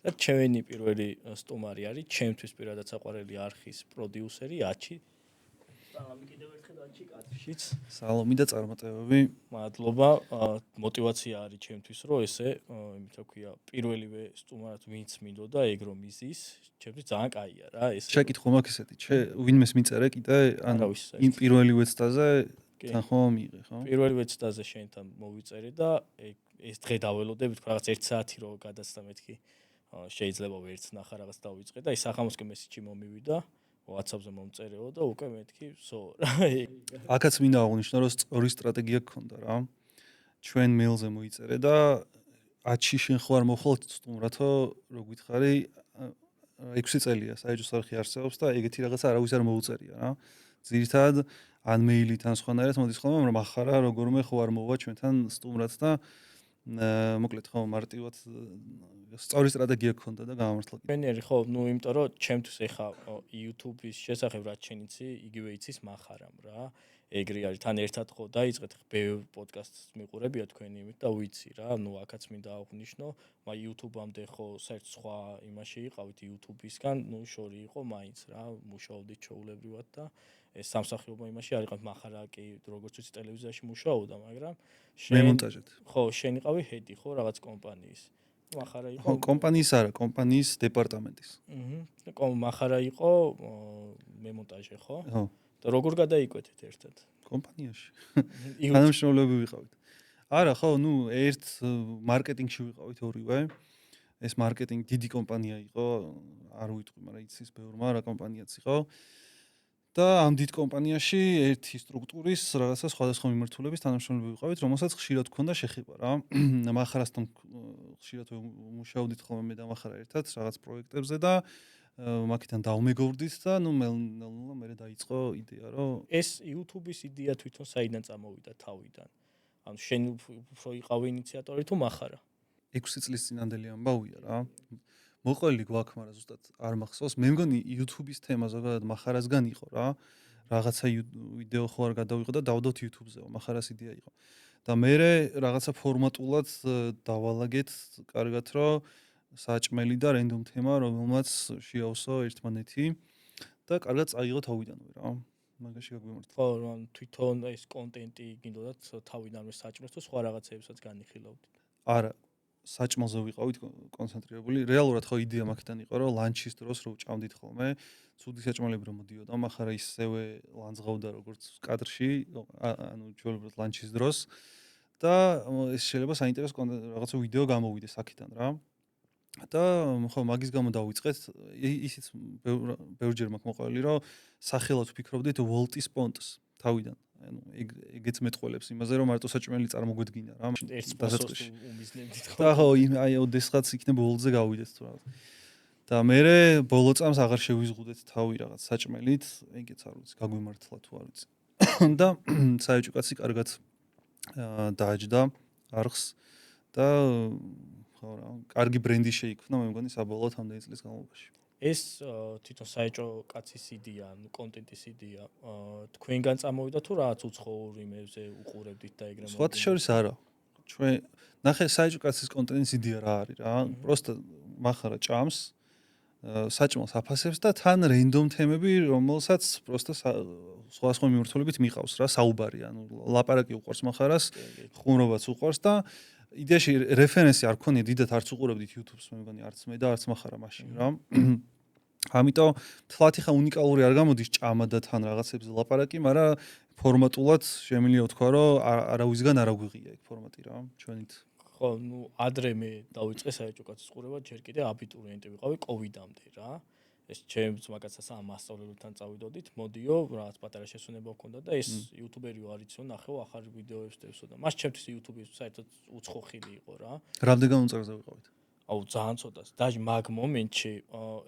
და ჩემი პირველი სტუმარი არის, ჩემთვის პირადად საყვარელი არხის პროდიუსერი აჩი. სალამი კიდევ ერთხელ აჩი კადრშიც. სალომი და წარმატებები. მადლობა. მოტივაცია არის ჩემთვის, რომ ესე, იმით რა ქვია, პირველივე სტუმარად ვინც მინდოდა ეგ რომ იზის, ჩემთვის ძალიან კაია რა, ესე. შეკითხვა მაქვს ესეთი, ვინმეს მიწერე კიდე, ანუ იმ პირველივე ცდაზე თან ხომ მიიღე, ხო? პირველივე ცდაზე შენთან მოვიწერე და ეს დღე დაველოდებით, რაღაც 1 საათი რო გადაცდა მეთქი. შეიძლება ვერც ნახა რაღაც დავიწყე და ის ახამოსკე მესიჯი მომივიდა, WhatsApp-ზე მომწერეო და უკვე მეთქი, აქაც მინდა აღვნიშნო, რომ სწორი სტრატეგია გქონდა რა. ჩვენ მეილზე მოიწერე და აჩი შენ ხო არ მოხვალ სტუმრათო, რო გითხარი 6 წელია საეჯოს არხი არსებობს და ეგეთი რაღაცა არავის არ მოუწერია რა. ძირითადად ან მეილით ან სხვანაირად მოდის ხოლმე, მაგრამ ახარა როგორმე ხო არ მოვა ჩვენთან სტუმრად და მოკლედ ხო მარტივად სწორი სტრატეგია გქონდა და გამართლა. მენერი ხო, იმიტომ რომ ჩემთვის ეხა YouTube-ის შესახებ რაც შენ იცი, იგივე იცის מחარამ რა. ეგრე არის, თან ერთად ხო დაიწყეთ, ბევრ პოდკასტს მიყურებია თქვენი იმით და ვიცი რა, აქაც მინდა აღვნიშნო, YouTube-ამდე ხო საერთოდ სხვა იმაში იყავით YouTube-ისგან, შორი იყო მაინც რა, მუშაობდით ჩაულებრივად და ეს სამსახიობო იმაში არ იყავთ מחარა კი როგორც ვიცი ტელევიზიაში მუშაობდა, მაგრამ მე მონტაჟეთ. ხო, შენ იყავი ჰედი ხო რაღაც კომპანიის. מחარა იყო. ხო, კომპანიის არა, კომპანიის დეპარტამენტის. מחარა იყო მემონტაჟე ხო? ხო. და როგორ გადაიკვეთეთ ერთად? კომპანიაში. თანამშრომლები ვიყავით. არა, ხო, ერთ მარკეტინგში ვიყავით ორივე. ეს მარკეტინგი დიდი კომპანია იყო, არ ვიტყვი, მაგრამ იცის ბევრმა რა კომპანიაც იყო. და ამ დიდ კომპანიაში ერთი სტრუქტურის რაღაცა სხვადასხვა მიმართულების თანამშრომლები ვიყავით, რომელსაც ხშირად ჰქონდა შეხება რა. מחარასთან ხშირად ვმუშაობდით ხოლმე მე და מחარა ერთად რაღაც პროექტებზე და მაგიდან დავმეგობრდით და ნელ-ნელა მე დაიწყო იდეა, რომ ეს YouTube-ის იდეა თვითონ საიდან წამოვიდა თავიდან. ანუ შენ უფრო იყავი ინიციატორი თუ מחარა? 6 წლის წინანდელი ამბავია რა. მოყოლი გვაქვს, მაგრამ ზუსტად არ მახსოვს. მე მგონი YouTube-ის თემა ზოგადად מחარასგან იყო რა. რაღაცა ვიდეო ხო არ გადავიღო და დავდოთ YouTube-ზე, מחარას იდეა იყო. და მე რაღაცა ფორმატულად დავალაგეთ კარგად, რომ საჭმელი და რენდომ თემა, რომელმაც შეავსო ერთმანეთი და კარგად წაიღო თავიდანვე რა. მაგაში გაგვიმართლა. ხო, რომ თვითონ ეს კონტენტი გინდოდათ თავიდანვე საჭმელს თუ სხვა რაღაცებსაც განიხილავდით. არა, საჭმელზე ვიყავით კონცენტრირებული. რეალურად ხო იდეა მაგიდან იყო, რომ ლანჩის დროს რო ვჭამდით ხოლმე, ცუდი საჭმელები რომ მოდიოდა, מחარა ისევე ლანძღავდა როგორც კადრში, ანუ ჩვეულებრივ ლანჩის დროს და ეს შეიძლება საინტერესო რაღაცა ვიდეო გამოვიდეს აქედან რა. და ხო მაგის გამო დავიწყეთ, ისიც ბევრჯერ მაქვს მოყოლი, რომ სახელად ვფიქრობდით ვოლტის პონტს თავიდან. ანუ ეგეც მეტყველებს იმაზე, რომ მარტო საჭმელი წარმოგვედგინა რა. ერთ დასაწყისში უმიზნებდით ხო. და ხო, აი ოდესღაც იქნება ვოლტზე გავიდეთ თუ რა. და მე ბოლო წამს აღარ შევიზღუდეთ თავი რაღაც საჭმელით, ეგეც არ ვიცი, გაგვიმართლა თუ არ ვიცი. და საეჭვო კაცი კარგად დააჯდა არხს და ხო რა, კარგი ბრენდი შეიქმნა, მე მგონი საბოლოოდ ამდენი წლის განმავლობაში. ეს თვითონ საეჭვო კაცის იდეა, კონტენტის იდეა, თქვენგან წამოვიდა თუ რაღაც უცხოურ იმებზე უყურებდით და ეგრე სხვა შორის არა. ჩვენ ნახე საეჭვო კაცის კონტენტის იდეა რა არის რა. პროსტა מחარა ჭამს, საჭმელს აფასებს და თან რენდომ თემები, რომელსაც პროსტა სხვა მიმართულებით მიყავს რა, საუბარი, ანუ ლაპარაკი უყვარს מחარას, ხუმრობაც უყვარს და იდეაში რეფერენსი არ ქონია, დიდად არც უყურებდით YouTube-ს, მე მგონი არც მე და არც מחარა მაშინ რა. ამიტომ თლათი ხა უნიკალური არ გამოდის ჭამა და თან რაღაცებზე ლაპარაკი, მაგრამ ფორმატულად შემიძლია ვთქვა, რომ არავისგან არ აგვიღია ეგ ფორმატი რა, ჩვენით. ხო, ადრე მე დავიწყე საეჭვო კაცის ყურება, ჯერ კიდე აბიტურიენტი ვიყავი COVID-ამდე რა. ეს ჩემს მაგაცას ამ მასწავლებელთან წავიდოდით, მოდიო, რაღაც პატარა შესვენება ჰქონდა და ეს იუთუბერი არ იცო, ნახევ ახალ ვიდეოებს დევსო და მას ჩემთვის იუთუბის საერთოდ უცხო ხილი იყო რა. რამდენი გამომწერზე ვიყავით? აუ ძალიან ცოტას. დაჟე მაგ მომენტში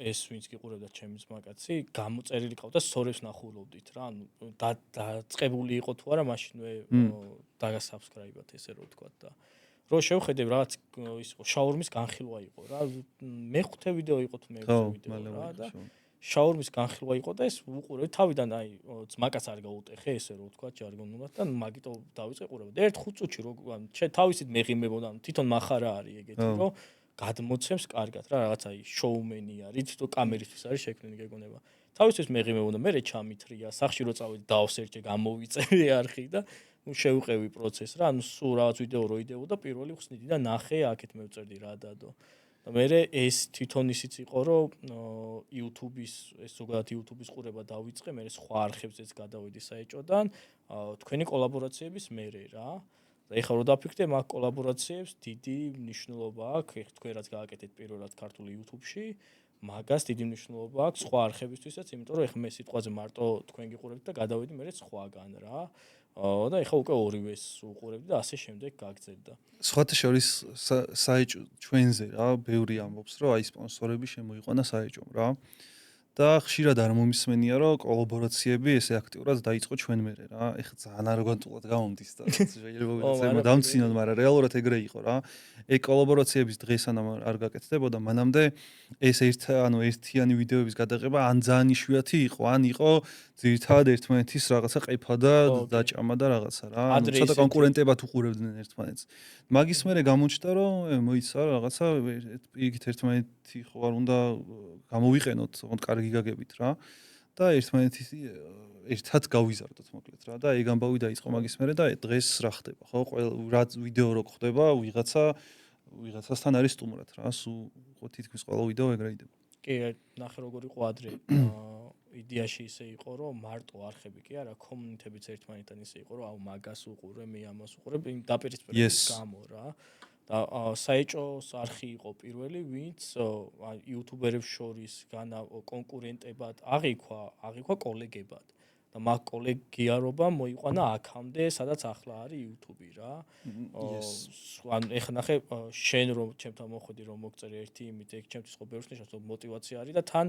ეს ვინც გიყურებდა ჩემს მაგაცი, გამოწერილი ყავდა სორებს ნახულობდით რა. ანუ დაწყებული იყო თუ არა, მაშინვე დაგასაბსკრაიბათ ესე რო ვთქვა და რო შევხედე რაღაც ის იყო შაურმის განხილვა იყო რა. მეხუთე ვიდეო იყო თუ მეექვსე ვიდეო რა და შაურმის განხილვა იყო და ეს უყურე თავიდან აი ძმაკაც არ გაუტეხე ესე რო ვთქვა ჯარგონულად და მაგიტო დავიწყე ყურება. და ერთ 5 წუთში რო თავისით მეღიმებოდა, თვითონ מחარა არის ეგეთი, რომ გადმოცემს კარგად რა რაღაცა შოუმენი არის თვითონ კამერისთვის არის შექმნილი გეგონება თავისთვის მეღიმე უნდა მე ჩამithრია სახში რო წავედი დავსერჩე გამოვიწერე არხი და ნუ შევყევი პროცესს რა ანუ სულ რაღაც ვიდეო რო იდეოდა პირველი ხსნიდი და ნახე აქეთ მევწერდი რა დადო და მე ეს თვითონ ისიც იყო რომ YouTube-ის ეს ზოგადად YouTube-ის ყურება დავიწყე მე სხვა არხებზეც გადავედი საეჭოდან თქვენი კოლაბორაციების მერე რა და ეხლა რო დაფიქრდე მაგ კოლაბორაციებს დიდი მნიშვნელობა აქვს ეხლა თქვენ რაც გააკეთეთ პირველად ქართულ YouTube-ში მაგას დიდი მნიშვნელობა აქვს სხვა არხებისთვისაც იმიტომ რომ ეხლა მე სიტყვაზე მარტო თქვენ გიყურებთ და გადავედი მე სხვაგან რა და ეხლა უკვე ორივეს უყურებდი და ასე შემდეგ გაგრძელდა. სხვათა შორის საეჭო ჩვენზე რა, ბევრი ამბობს, რომ აი სპონსორები შემოიყვანა საეჭომ რა. და ხშირად არ მომისმენია, რომ კოლაბორაციები ესე აქტიურად დაიწყო ჩვენ მერე რა. ეხლა ძალიან აროგანტულად გამომდის და შეიძლება ვიღაცა დამცინოთ, მაგრამ რეალურად ეგრე იყო რა. ეგ კოლაბორაციების დღესანამ არ გაკეთდებოდა, მანამდე ეს ერთიანი ვიდეოების გადაღება ან ძალიან იშვიათი იყო, ან იყო ძირითადად ერთმანეთის რაღაცა ყეფა და დაჭამა და რაღაცა რა. ცოტა კონკურენტებად უყურებდნენ ერთმანეთს. მაგის მერე გამოჩნდა, რომ მოიცა რაღაცა იგივე ერთმანეთი ხო არ უნდა გამოვიყენოთ, თქო კარგი გაგებით რა. და ერთმანეთის ერთად გავიზარდოთ მოკლედ რა. და ეგ ამბავი დაიწყო მაგის მერე და დღეს რა ხდება, ხო? რა ვიდეო რო ხდება, ვიღაცასთან არის სტუმრად რა. სულ ხო თითქმის ყველა ვიდეო ეგრე იდება. კი, ნახე როგორ იყო ადრე. იდეაში ისე იყო, რომ მარტო არხები კი არა, კომუნიტებიც ერთმანეთთან ისე იყო, რომ აუ მაგას უყურე, მე ამას უყურე, დაპირისპირების გამო რა. და საეჭოს არხი იყო პირველი, ვინც იუთუბერებს შორის კონკურენტებად აღიქვა კოლეგებად. და მაგ კოლეგიარობა მოიყვანა აქამდე, სადაც ახლა არის YouTube-ი რა. ან ეხლა ნახე შენ რომ ჩემთან მოხვედი რომ მოგწერე ერთი იმით, ეგ ჩემთვის ხო ბევრს ნიშნავს, რომ მოტივაცია არის და თან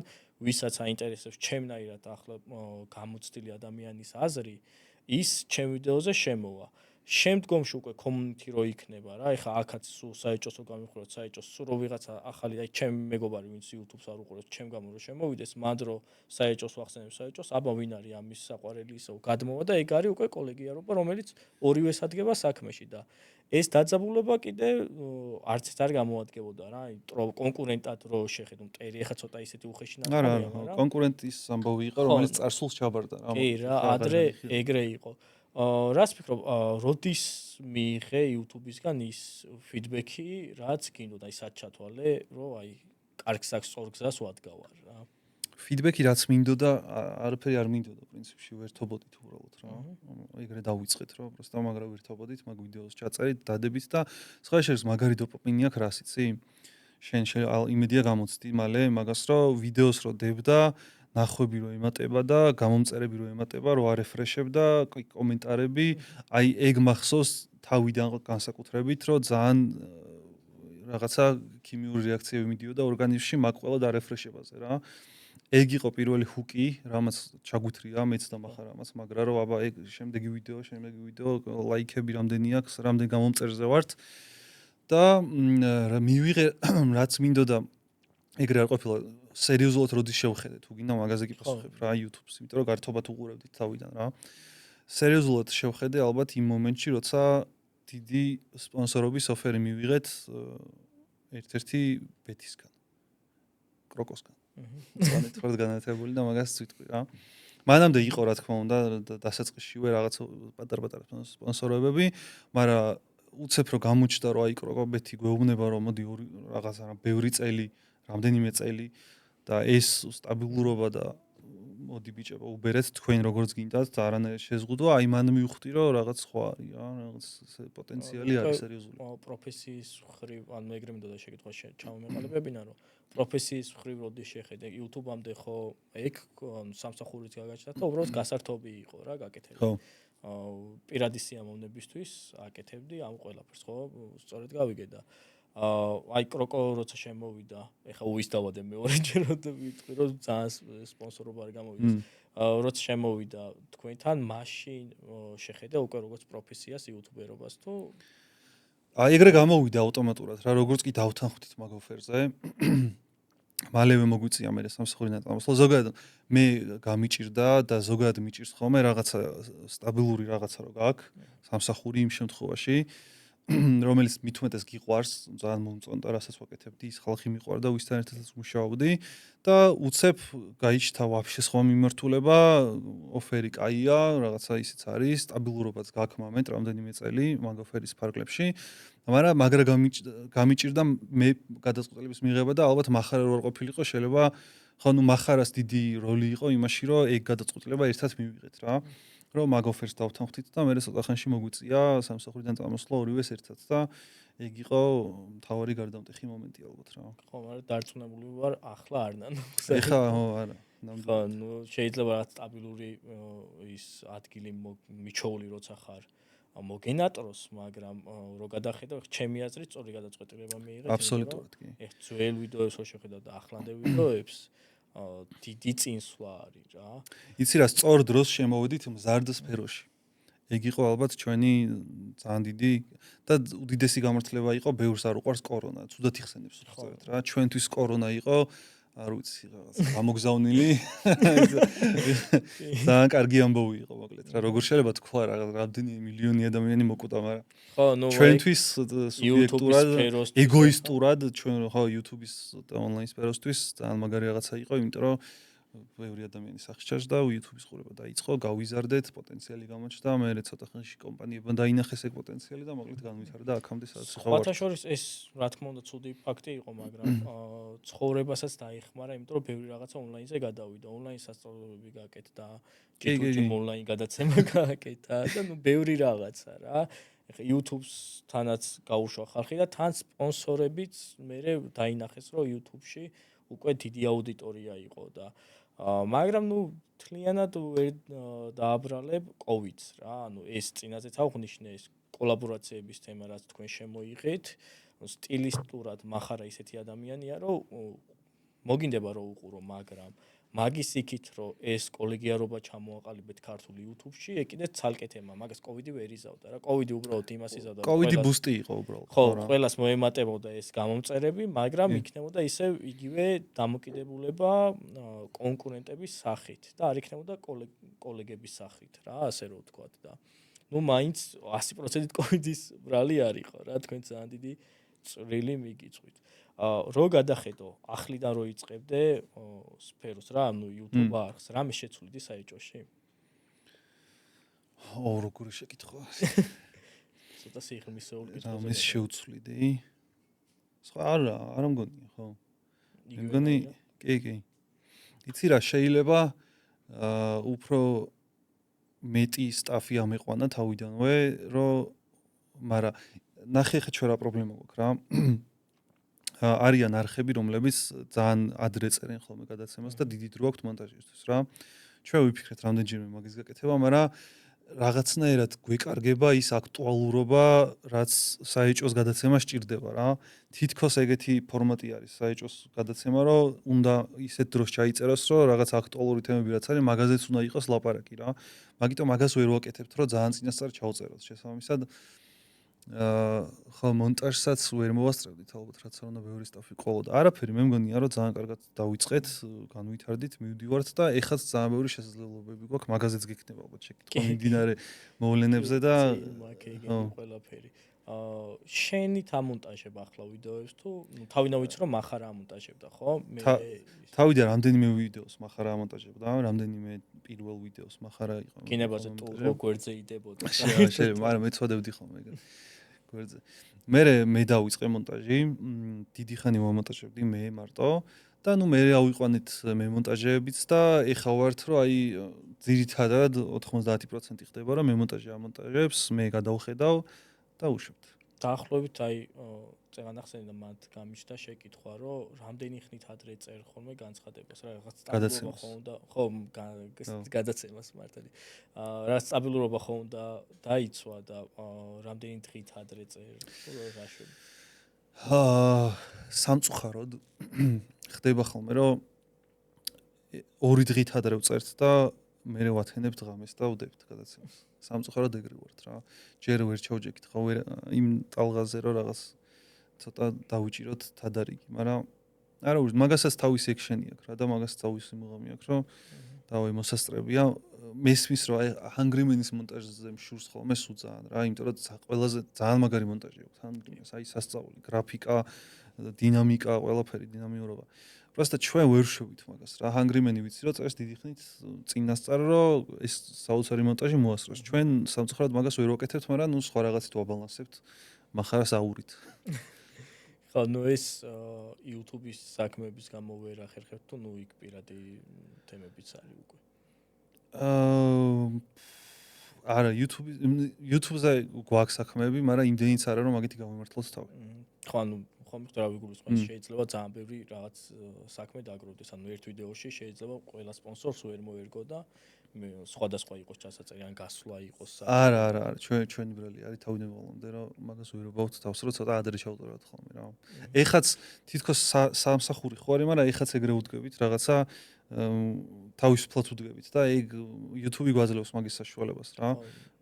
ვისაც აინტერესებს ჩემნაირად ახლა გამოცდილი ადამიანის აზრი, ის ჩემ ვიდეოზე შემოვა. შემდგომში უკვე community რო იქნება რა, ეხლა აქაც სულ საეჭოს რო გამიხუროთ, საეჭოს სულ რო ვიღაცა ახალი, აი ჩემი მეგობარი, ვინც YouTube-ს არ უყურებს, ჩემ გამო რო შემოვიდეს, მანდ რო საეჭოს ვახსენებ საეჭოს, აბა ვინ არის ამის საყვარელი ისო გადმოვა და ეგ არის უკვე კოლეგიარობა, რომელიც ორივეს ადგება საქმეში და ეს დაძაბულობა კიდე არც არ გამოადგებოდა რა, აი კონკურენტად რო შეხედო მტერი, ეხლა ცოტა ისეთი უხეში ნახავია, მაგრამ კონკურენტის ამბავი იყო, რომელიც წარსულს ჩაბარდა რა. კი რა, ადრე ეგრე იყო. რას ფიქრობ, როდის მიიღე YouTube-ისგან ის ფიდბექი, რაც გინდოდა, აი სად ჩათვალე, რომ აი კარგ საქს სწორ გზას ვადგავარ რა. ფიდბექი რაც მინდოდა, არაფერი არ მინდოდა პრინციპში, ვერთობოდით უბრალოდ რა. ეგრე დავიწყეთ რა, პროსტა მაგრა ვერთობოდით, მაგ ვიდეოს ჩაწერით, დადებით და სხვა შეიძლება მაგარი დოპამინი აქვს, რას იცი? შენ იმედია გამოცდი მალე მაგას რომ ვიდეოს რო დებდა ნახვები რო ემატება და გამომწერები რო ემატება, რო არეფრეშებ და კომენტარები, აი ეგ მახსოვს თავიდან განსაკუთრებით, რომ ძალიან რაღაცა ქიმიური რეაქციები მიდიოდა ორგანიზმში მაგ ყველა დარეფრეშებაზე რა. ეგ იყო პირველი ჰუკი, რამაც ჩაგუთრია მეც და მახარ ამას, მაგრამ რომ აბა ეგ შემდეგი ვიდეო, ლაიქები რამდენი აქვს, რამდენ გამომწერზე ვართ და მივიღე რაც მინდოდა ეგრე არ ყოფილა სერიოზულად როდის შევხედე თუ გინდა მაგაზე კი პასუხებ რა YouTube-ს, იმიტომ რომ გართობად უყურებდით თავიდან რა. სერიოზულად შევხედე ალბათ იმ მომენტში, როცა დიდი სპონსორობის ოფერი მივიღეთ ერთ-ერთი ბეთისგან. კროკოსგან. ძალიან თორად განათებული და მაგას ვიტყვი რა. მანამდე იყო რა თქმა უნდა დასაწყისშივე რაღაც პატარ-პატარა სპონსორებები, მაგრამ უცებ რომ გამოჩნდა რომ აი კროკობეთი გვეუბნება რომ მოდი რაღაცა ბევრი წელი, რამდენიმე წელი და ეს სტაბილურობა და მოდი ბიჭებო უბერეთ თქვენ როგორც გინდათ და არანაირ შეზღუდვა, აი მან მივხვდი რომ რაღაც სხვა არის რა, რაღაც პოტენციალი არის სერიოზული. პროფესიის მხრივ, ან მე ეგრე მინდოდა შეკითხვა ჩამომეყალიბებინა რომ პროფესიის მხრივ როდის შეხედე YouTube-ამდე ხო ეგ სამსახურით გაგაჩნდა და უბრალოდ გასართობი იყო რა გაკეთებული. ხო. პირადი სიამოვნებისთვის აკეთებდი ამ ყველაფერს ხო სწორედ გავიგე და აი კროკო როცა შემოვიდა ეხა უისდავადე მეორეჯერ და ვიტყვი რომ ძალიან სპონსორობა არ გამოვიდეს როცა შემოვიდა თქვენთან მაშინ შეხედე უკვე როგორც პროფესიას იუთუბერობას თუ აი ეგრე გამოვიდა ავტომატურად რა როგორც კი დავთანხმდით მაგ ოფერზე მალევე მოგვიწია მე სამსახური ნაწარმოებლა ზოგადად მე გამიჭირდა და ზოგადად მიჭირს ხოლმე რაღაცა სტაბილური რაღაცა რო გაქვს სამსახური იმ შემთხვევაში რომელიც მithumetes გიყვარს, ძალიან მომწონდა, რასაც ვაკეთებდი, ის ხალხი მიყვარდა, ვისთან ერთადაც მუშაობდი და უცებ გაიჩნდა ვაფშე სხვა მიმართულება, ოფერი კაია, რაღაცა ისიც არის, სტაბილურობაც გაქვს მომენტ რამდენიმე წელი მაგ ოფერის ფარგლებში. მაგრამ გამიჭირდა მე გადაწყვეტილების მიღება და ალბათ מחარა რო არ ყოფილიყო, შეიძლება ხო ნუ מחარას დიდი როლი იყო იმაში, რომ ეგ გადაწყვეტილება ერთად მივიღეთ რა. რომ მაგ ოფერს დავთანხმდით და მე ცოტა ხანში მოგვიწია სამსახურიდან წამოსვლა ორივეს ერთად და ეგ იყო მთავარი გარდამტეხი მომენტი ალბათ რა. ხო, მაგრამ დარწმუნებული ვარ, ახლა არ ნან. ეხლა ხო, არა. ხო, ნუ შეიძლება რაღაც სტაბილური ის ადგილი მიჩოული როცა ხარ მოგენატროს, მაგრამ რო გადახედავ, ჩემი აზრით სწორი გადაწყვეტილება მიიღეთ. აბსოლუტურად კი. ეხ ძველ ვიდეოებს რო შეხედავ და ახლანდელ ვიდეოებს დიდი წინსვლა არის რა. იცი რა, სწორ დროს შემოვედით მზარდ სფეროში. ეგ იყო ალბათ ჩვენი ძალიან დიდი და უდიდესი გამართლება იყო, ბევრს არ უყვარს კორონა, ცუდად იხსენებს უბრალოდ რა. ჩვენთვის კორონა იყო, არ ვიცი, რაღაც გამოგზავნილი. ძალიან კარგი ამბავი იყო, მოკლედ რა. როგორ შეიძლება თქვა რა, რამდენი მილიონი ადამიანი მოკვდა, მაგრამ ხო, ნუ ჩვენთვის სუბიექტურად, ეგოისტურად, ჩვენ ხო YouTube-ის და ონლაინ სფეროსთვის ძალიან მაგარი რაღაცა იყო, იმიტომ რომ ბევრი ადამიანი სახში ჩაჯდა, YouTube-ის ყურება დაიწყო, გავიზარდეთ, პოტენციალი გამოჩნდა, მე ცოტა ხანში კომპანიებმა დაინახეს ეგ პოტენციალი და მოკლედ განვითარდა აქამდე სადაც ხარ. სხვათა შორის ეს რა თქმა უნდა ცუდი ფაქტი იყო, მაგრამ ცხოვრებასაც დაიხმარა, იმიტომ რომ ბევრი რაღაცა ონლაინზე გადავიდა, ონლაინ სასწავლებლები გააკეთა, YouTube ონლაინ გადაცემა გააკეთა და ნუ ბევრი რაღაცა რა. ეხლა YouTube-ს თანაც გაუშვა ხალხი და თან სპონსორებიც მე დაინახეს, რომ YouTube-ში უკვე დიდი აუდიტორია იყო და მაგრამ ნუ თლიანად დააბრალებ COVID-ს რა. ანუ ეს წინაზეც აღვნიშნე ეს კოლაბორაციების თემა, რაც თქვენ შემოიღეთ, სტილისტურად מחარა ისეთი ადამიანია, რომ მოგინდება რომ უყურო, მაგრამ მაგის იქით რომ ეს კოლეგიარობა ჩამოაყალიბეთ ქართულ YouTube-ში, ეგ კიდე ცალკე თემა, მაგას COVID-ი ვერ იზავდა რა. COVID-ი უბრალოდ იმას იზავდა. COVID-ი ბუსტი იყო უბრალოდ. ხო, ყველას მოემატებოდა ეს გამომწერები, მაგრამ იქნებოდა ისევ იგივე დამოკიდებულება კონკურენტების სახით და არ იქნებოდა კოლეგების სახით რა, ასე რომ ვთქვათ და ნუ მაინც 100% COVID-ის ბრალი არ იყო რა, თქვენ ძალიან დიდი წვრილი მიგიწვით. რო გადახედო, ახლიდან რო იწყებდე სფეროს რა, ანუ YouTube არხს, რამე შეცვლიდი საეჭოში? როგორი შეკითხვა? ცოტა სიღრმისეული კითხვა. რამეს შევცვლიდი? სხვა არ მგონია, ხო? მგონი, კი. იცი რა, შეიძლება უფრო მეტი სტაფი ამეყვანა თავიდანვე, რომ მაგრამ ნახე ხა ჩვენ რა პრობლემა გვაქვს რა. არიან არხები, რომლებიც ძალიან ადრე წერენ ხოლმე გადაცემას და დიდი დრო აქვთ მონტაჟისთვის რა. ჩვენ ვიფიქრეთ რამდენჯერმე მაგის გაკეთება, მაგრამ რაღაცნაირად გვეკარგება ის აქტუალურობა, რაც საეჭვოს გადაცემა სჭირდება რა. თითქოს ეგეთი ფორმატი არის საეჭვოს გადაცემა, რომ უნდა ისეთ დროს ჩაიწეროს, რომ რაღაც აქტუალური თემები რაც არის, მაგაზეც უნდა იყოს ლაპარაკი რა. მაგიტომ მაგას ვერ ვაკეთებთ, რომ ძალიან წინასწარ ჩავწეროთ შესაბამისად. ხო მონტაჟსაც ვერ მოვასწრებდით ალბათ რაც არ უნდა ბევრი სტაფი ყოლოდა. არაფერი, მე მგონია რომ ძალიან კარგად დავიწყეთ, განვითარდით, მივდივართ და ეხაც ძალიან ბევრი შესაძლებლობები გვაქვს, მაგაზეც გექნება ალბათ შეკითხვა მიმდინარე მოვლენებზე და ყველაფერი. შენით ამონტაჟებ ახლა ვიდეოებს თუ თავიდანვე რომ מחარა ამონტაჟებდა, ხო? მე თავიდან რამდენიმე ვიდეოს מחარა ამონტაჟებდა, რამდენიმე პირველ ვიდეოს מחარა იყო. კინებაზე თუ გვერდზე იდებოდა. შეიძლება, მაგრამ მე წვადებდი ხოლმე ეგრე. გვერდზე. მე დავიწყე მონტაჟი, დიდი ხანი მომონტაჟებდი მე მარტო და ნუ მე ავიყვანეთ მე მონტაჟებიც და ეხა ვართ რომ აი ძირითადად 90% ხდება რომ მე მონტაჟი ამონტაჟებს, მე გადავხედავ და უშვებთ. დაახლოებით აი წეგან ახსენე და მათ გამიჩნდა შეკითხვა რომ რამდენი ხნით ადრე წერ ხოლმე განცხადებას რა რაღაც სტაბილურობა ხონდა ხო გადაცემას მართალი რა სტაბილურობა ხონდა დაიცვა და რამდენი დღით ადრე წერ რა შვები სამწუხაროდ ხდება ხოლმე რომ 2 დღით ადრე ვწერთ და მე ვათენებთ ღამეს და ვდებთ გადაცემას. სამწუხაროდ ეგრე ვართ რა. ჯერ ვერ ჩავჯექით ხო იმ ტალღაზე რომ რაღაც ცოტა დავიჭიროთ თადარიგი, მაგრამ არა მაგასაც თავისი ექშენი აქვს რა და მაგას თავისი მუღამი აქვს რომ დავი მოსასწრებია. მესმის რომ აი Hungry Man-ის მონტაჟზე მშურს ხოლმე სულ ძალიან რა, იმიტომ რომ ყველაზე ძალიან მაგარი მონტაჟი აქვს Hungry Man-ს, აი სასწაული, გრაფიკა, დინამიკა, ყველაფერი, დინამიურობა. Просто ჩვენ ვერ შევით მაგას რა. Hungry Man-ი ვიცი რომ წერს დიდი ხნით წინასწარ რომ ეს საოცარი მონტაჟი მოასწროს. ჩვენ სამწუხაროდ მაგას ვერ ვაკეთებთ, მაგრამ ნუ სხვა რაღაცით ვაბალანსებთ. מחარას აურით. ხო, ნუ ეს YouTube-ის საქმეების გამო ვერ ახერხებთ თუ ნუ იქ პირადი თემებიც არის უკვე. არა, YouTube-ზე გვაქვს საქმეები, მაგრამ იმდენიც არა რომ მაგითი გამომართლოს თავი. ხო, ანუ ხომ რა ვიგულისხმობ, შეიძლება ძალიან ბევრი რაღაც საქმე დაგროვდეს. ანუ ერთ ვიდეოში შეიძლება ყველა სპონსორს ვერ მოერგო და სხვადასხვა იყოს ჩასაწერი, ან გასვლა იყოს. არა, ჩვენი ბრალი არის თავიდან ბოლომდე, რომ მაგას ვერ ვბავთ თავს, რომ ცოტა ადრე ჩავტოვოთ ხოლმე რა. ეხაც თითქოს სამსახური ხო არის, მაგრამ ეხაც ეგრე უდგებით რაღაცა თავისუფლად უდგებით და ეგ YouTube-ი გვაძლევს მაგის საშუალებას რა.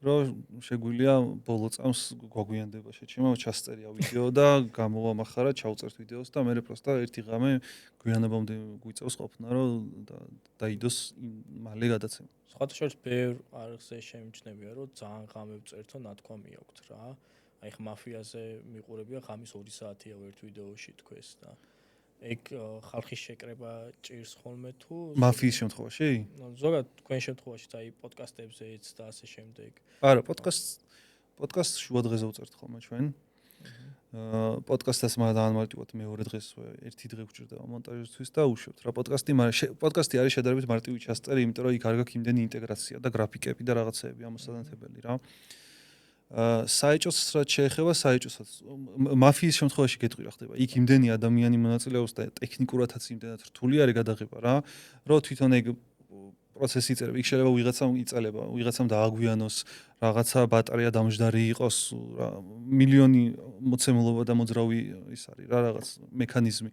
რომ შეგვიძლია ბოლო წამს გვაგვიანდება შეჩემა ჩასწერია ვიდეო და გამოვამახარა, ჩავწერთ ვიდეოს და მე პროსტა ერთი ღამე გვიანებამდე გვიწევს ყოფნა, რომ დაიდოს მალე გადაცემა. სხვათა შორის ბევრ არხზე შემჩნევია, რომ ძალიან ღამე ვწერთო ნათქვამი აქვთ რა. აი ხ მაფიაზე მიყურებია ღამის 2 საათია ერთ ვიდეოში თქვეს და ეგ ხალხის შეკრება ჭირს ხოლმე თუ მაფიის შემთხვევაში? ზოგადად თქვენ შემთხვევაშიც აი პოდკასტებზეც და ასე შემდეგ. არა, პოდკასტ შუა დღეზე ვწერთ ხოლმე ჩვენ. პოდკასტს მაგრამ მარტივად მეორე დღეს ერთი დღე გვჭირდება მონტაჟისთვის და უშვებთ რა პოდკასტი არის შედარებით მარტივი ჩასწერი, იმიტომ რომ იქ არ გაქვს იმდენი ინტეგრაცია და გრაფიკები და რაღაცეები ამოსადანთებელი რა. საეჭოს რაც შეეხება საეჭოსაც მაფიის შემთხვევაში გეტყვი რა ხდება. იქ იმდენი ადამიანი მონაწილეობს და ტექნიკურადაც იმდენად რთული არის გადაღება რა, რომ თვითონ ეგ პროცესი წერება. იქ შეიძლება ვიღაცამ იწელება, ვიღაცამ დააგვიანოს, რაღაცა ბატარეა დამჯდარი იყოს, რა მილიონი მოცემულობა და მოძრავი ის არის რა რაღაც მექანიზმი.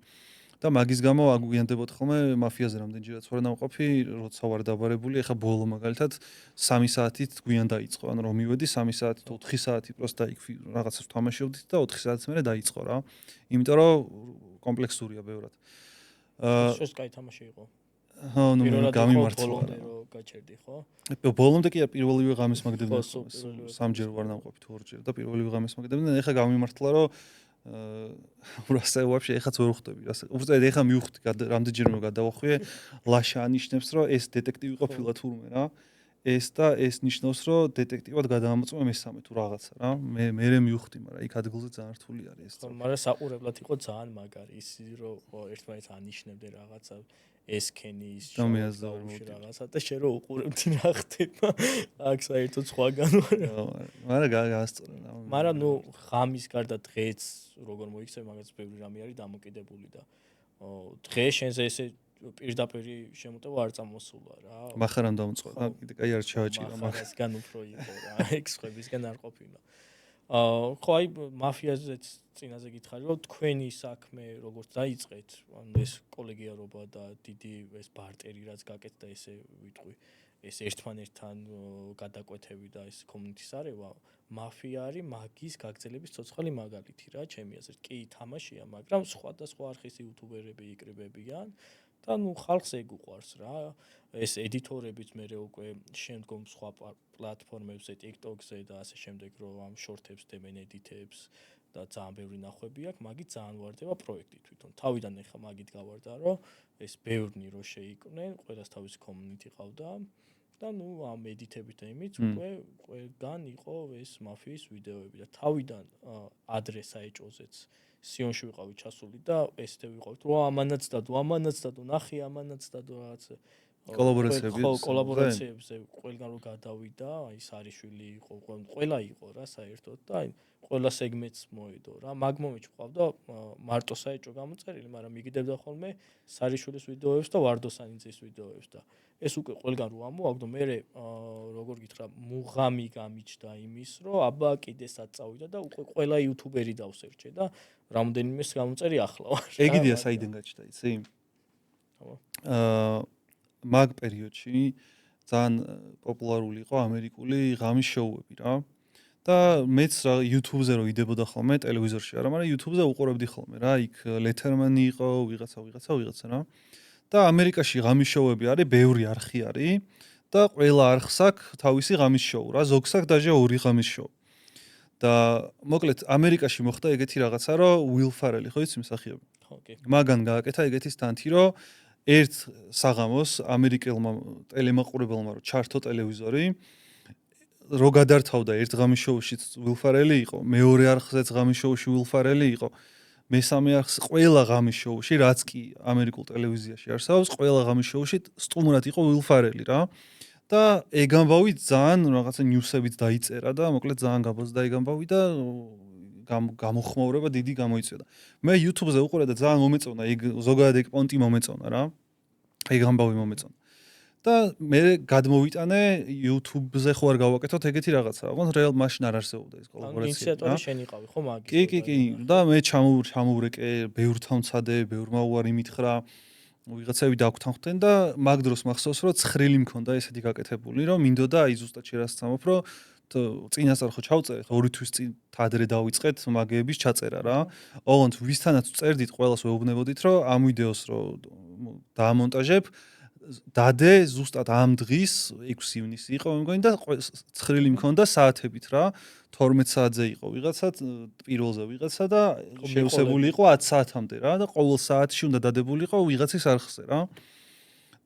და მაგის გამო აგვიანდებოდ ხოლმე მაფიაზე რამდენჯერაც ვარ ნამყოფი, როცა ვარ დაბარებული, ეხა ბოლო მაგალითად 3 საათით გვიან დაიწყო. ანუ რომ მივედი 3 საათით 4 საათი პროსტა იქ რაღაცას ვთამაშობდით და 4 საათის მერე დაიწყო რა. იმიტომ რომ კომპლექსურია ბევრად. შეს კაი თამაში იყო. ხო, ნუ გამიმართლა. ბოლომდე რომ გაჩერდი, ხო? ბოლომდე კი პირველივე ღამეს მაგდებდნენ. სამჯერ ვარ ნამყოფი თუ ორჯერ და პირველივე ღამეს მაგდებდნენ. ეხა გამიმართლა რომ ურასე ვაფშე ეხაც ვერ ხვდები რას. უბრალოდ ეხა მივხვდი რამდენჯერმე გადავახვიე ლაშა ანიშნებს რომ ეს დეტექტივი ყოფილა თურმე რა. ეს და ეს ნიშნავს რომ დეტექტივად გადაამოწმე მესამე თუ რაღაცა რა. მე მივხვდი, მაგრამ იქ ადგილზე ძალიან რთული არის ეს. მაგრამ საყურებლად იყო ძალიან მაგარი ის რომ ერთმანეთს ანიშნებდნენ რაღაცა ესქენი ის რაღაცა და შე რო უყურებდი რა ხდება. აქ საერთოდ სხვაგან ვარ. მაგრამ გაასწორე რა. მაგრამ ნუ ღამის გარდა დღეც როგორ მოიქცე მაგაც ბევრი რამე არის დამოკიდებული და დღე შენზე ესე პირდაპირ შემოტევა არ წამოსულა რა. მახარამ დამწყდა. კიდე კაი არ ჩავაჭირა მაგასგან უფრო იყო რა. ეგ სხვებისგან არ ყოფილა. ხო აი მაფიაზეც წინაზე გითხარი რომ თქვენი საქმე როგორც დაიწყეთ, ანუ ეს კოლეგიალობა და დიდი ეს ბარტერი რაც გაკეთდა ესე ვიტყვი, ეს ერთმანერთთან გადაკვეთები და ეს კომუნიტის არევა, მაფია არის მაგის გაგრძელების ცოცხალი მაგალითი რა, ჩემი აზრით. კი თამაშია, მაგრამ სხვადასხვა არხის იუთუბერები იკრიბებიან და ნუ ხალხს ეგ უყვარს რა. ეს ედიტორებიც მე უკვე შემდგომ სხვა პლატფორმებზე, TikTok-ზე და ასე შემდეგ რომ ამ შორტებს დებენ ედიტებს და ძალიან ბევრი ნახვები აქვს, მაგით ძალიან ვარდება პროექტი თვითონ. თავიდან ეხა მაგით გავარდა, რომ ეს ბევრნი რო შეიყვნენ, ყველას თავისი კომუნიტი ყავდა და ნუ ამ ედიტებით და იმით უკვე ყველგან იყო ეს მაფიის ვიდეოები და თავიდან ადრე საეჭოზეც სიონში ვიყავი ჩასული და ესეთე ვიყავით, რომ ამანაც დადო, ნახე ამანაც დადო რაღაცა კოლაბორაციებზე ყველგან რო გადავიდა, აი სარიშვილი იყო, ყველა იყო რა საერთოდ და აი ყველა სეგმენტს მოედო რა. მაგ მომენტში ვყავდა მარტო საეჭო გამოწერილი, მაგრამ მიგდებდა ხოლმე სარიშვილის ვიდეოებს და ვარდოსანიძის ვიდეოებს და ეს უკვე ყველგან რო ამოაგდო, მე როგორ გითხრა, მუღამი გამიჩნდა იმის, რომ აბა კიდესაც წავიდა და უკვე ყველა იუთუბერი დავსერჩე და რამდენიმეს გამომწერი ახლა ვარ. ეგ იდეა საიდან გაჩნდა, იცი? მაგ პერიოდში ძალიან პოპულარული იყო ამერიკული ღამის შოუები რა. და მეც რა YouTube-ზე რო იდებოდა ხოლმე ტელევიზორში არა, მაგრამ YouTube-ზე უყურებდი ხოლმე რა. იქ ლეთერმანი იყო, ვიღაცა რა. და ამერიკაში ღამის შოუები არის, ბევრი არხი არის და ყველა არხს აქვს თავისი ღამის შოუ რა, ზოგს აქვს даже 2 ღამის შოუ. და მოკლედ ამერიკაში მოხდა ეგეთი რაღაცა, რომ უილ ფარელი ხო იცი მსახიობი? ხო, კი. მაგან გააკეთა ეგეთი სტანთი, რომ ერთ საღამოს ამერიკელმა ტელემაყურებელმა რო ჩართო ტელევიზორი, რო გადართავდა ერთ ღამის შოუშიც უილ ფარელი იყო, მეორე არხზეც ღამის შოუში უილ ფარელი იყო. მესამე არხს ყველა ღამის შოუში, რაც კი ამერიკულ ტელევიზიაში არსებობს, ყველა ღამის შოუში სტუმრად იყო უილ ფარელი რა. და ეგ ამბავი ძალიან რაღაცა ნიუსებით დაიწერა და მოკლედ ძალიან გაბოზდა ეგ ამბავი და გამოხმაურება დიდი გამოიწვია. მე YouTube-ზე უყურე და ძალიან მომეწონა, ეგ ზოგადად ეგ პონტი მომეწონა რა. ეგ ამბავი მომეწონა. და მე გადმოვიტანე YouTube-ზე ხო არ გავაკეთოთ ეგეთი რაღაცა. ოღონდ რეალ მაშინ არ არსებობდა ეს კოლაბორაცია. ინიციატორი შენ იყავი ხო მაგის? კი. და მე ჩამოვრეკე, ბევრთან ვცადე, ბევრმა უარი მითხრა. ვიღაცები დაგვთანხმდნენ და მაგ დროს მახსოვს რომ ცხრილი მქონდა ესეთი გაკეთებული რომ მინდოდა აი ზუსტად შერასწამობ რომ წინასწარ ხო ჩავწერეთ 2 თვის წინ თადრე დავიწყეთ მაგეების ჩაწერა რა. ოღონდ ვისთანაც წერდით ყველას ვეუბნებოდით რომ ამ ვიდეოს რო დაამონტაჟებ დადე ზუსტად ამ დღის 6 ივნისი იყო მე მგონი და ცხრილი მქონდა საათებით რა 12 საათზე იყო ვიღაცა პირველზე ვიღაცა და შევსებული იყო 10 საათამდე რა და ყოველ საათში უნდა დადებულიყო ვიღაცის არხზე რა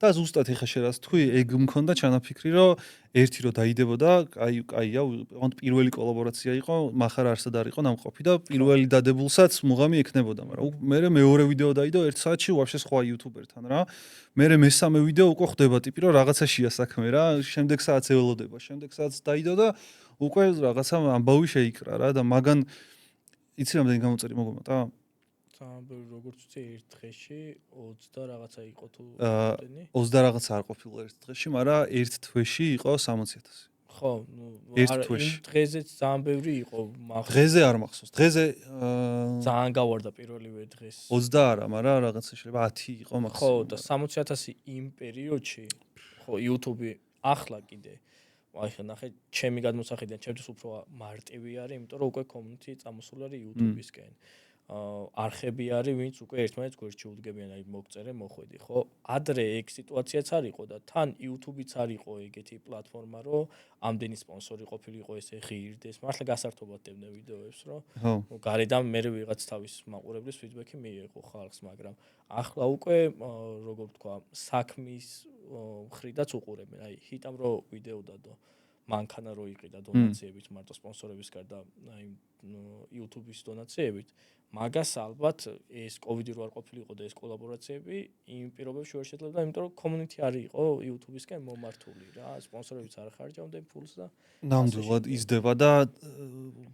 და ზუსტად ეხა შერას თქვი ეგ მქონდა ჩანაფიქრი რომ ერთი რო დაიდებოდა კაია ოღონდ პირველი კოლაბორაცია იყო מחარ არსად არ იყო ნამყოფი და პირველი დადებულსაც მუღამი ექნებოდა მაგრამ მე მეორე ვიდეო დაიდო 1 საათში ვაფშე სხვა იუთუბერთან რა მე მესამე ვიდეო უკვე ხდება ტიპი რომ რაღაცაშია საქმე რა შემდეგ საათს ეველოდება შემდეგ საათს დაიდო და უკვე რაღაცა ამბავი შეიკრა რა და მაგან იცი რამდენი გამოწერი მოგომა სამბერ როგორც ვთქვი ერთ დღეში 20 რაღაცა იყო თუ 20 რაღაცა არ ყოფილა ერთ დღეში, მაგრამ ერთ თვეში იყო 60,000. ხო, ნუ დღეზეც ძალიან ბევრი იყო, მაგრამ დღეზე არ მახსოვს. დღეზე ძალიან გავარდა პირველივე დღეს. 20 არა, მაგრამ რაღაცა შეიძლება 10 იყო ხო, მაქსიმუმ. და 60,000 იმ პერიოდში, ხო, YouTube ახლა კიდე აი ხა ნახე, ჩემი გადმოსახედიდან ჩემთვის უფრო მარტივი არის, იმიტომ რომ უკვე community წამოსული არის YouTube-ისკენ. არხები არის, ვინც უკვე ერთმანეთს გვერდში უდგებიან, აი მოგწერე, მოხვედი, ხო? ადრე ეგ სიტუაციაც არ იყო და თან YouTube-იც არ იყო ეგეთი პლატფორმა, რომ ამდენი სპონსორი ყოფილიყო ესე ღირდეს. მართლა გასართობად დებდნენ ვიდეოებს, რომ გარედან მე ვიღაც თავის მაყურებლის ფიდბექი მიიღო ხალხს, მაგრამ ახლა უკვე როგორ ვთქვა, საქმის მხრიდაც უყურებენ. აი, ჰიტამ რო ვიდეო დადო მანქანა რო იყიდა დონაციებით, მარტო სპონსორების გარდა, აი YouTube-ის დონაციებით. მაგას ალბათ ეს COVID-ი რო არ ყოფილიყო და ეს კოლაბორაციები იმ პირობებში ვერ შეძლებდა, იმიტომ რომ community არ იყო YouTube-ისკენ მომართული რა, სპონსორებიც არ ხარჯავდნენ ფულს და ნამდვილად იზრდება და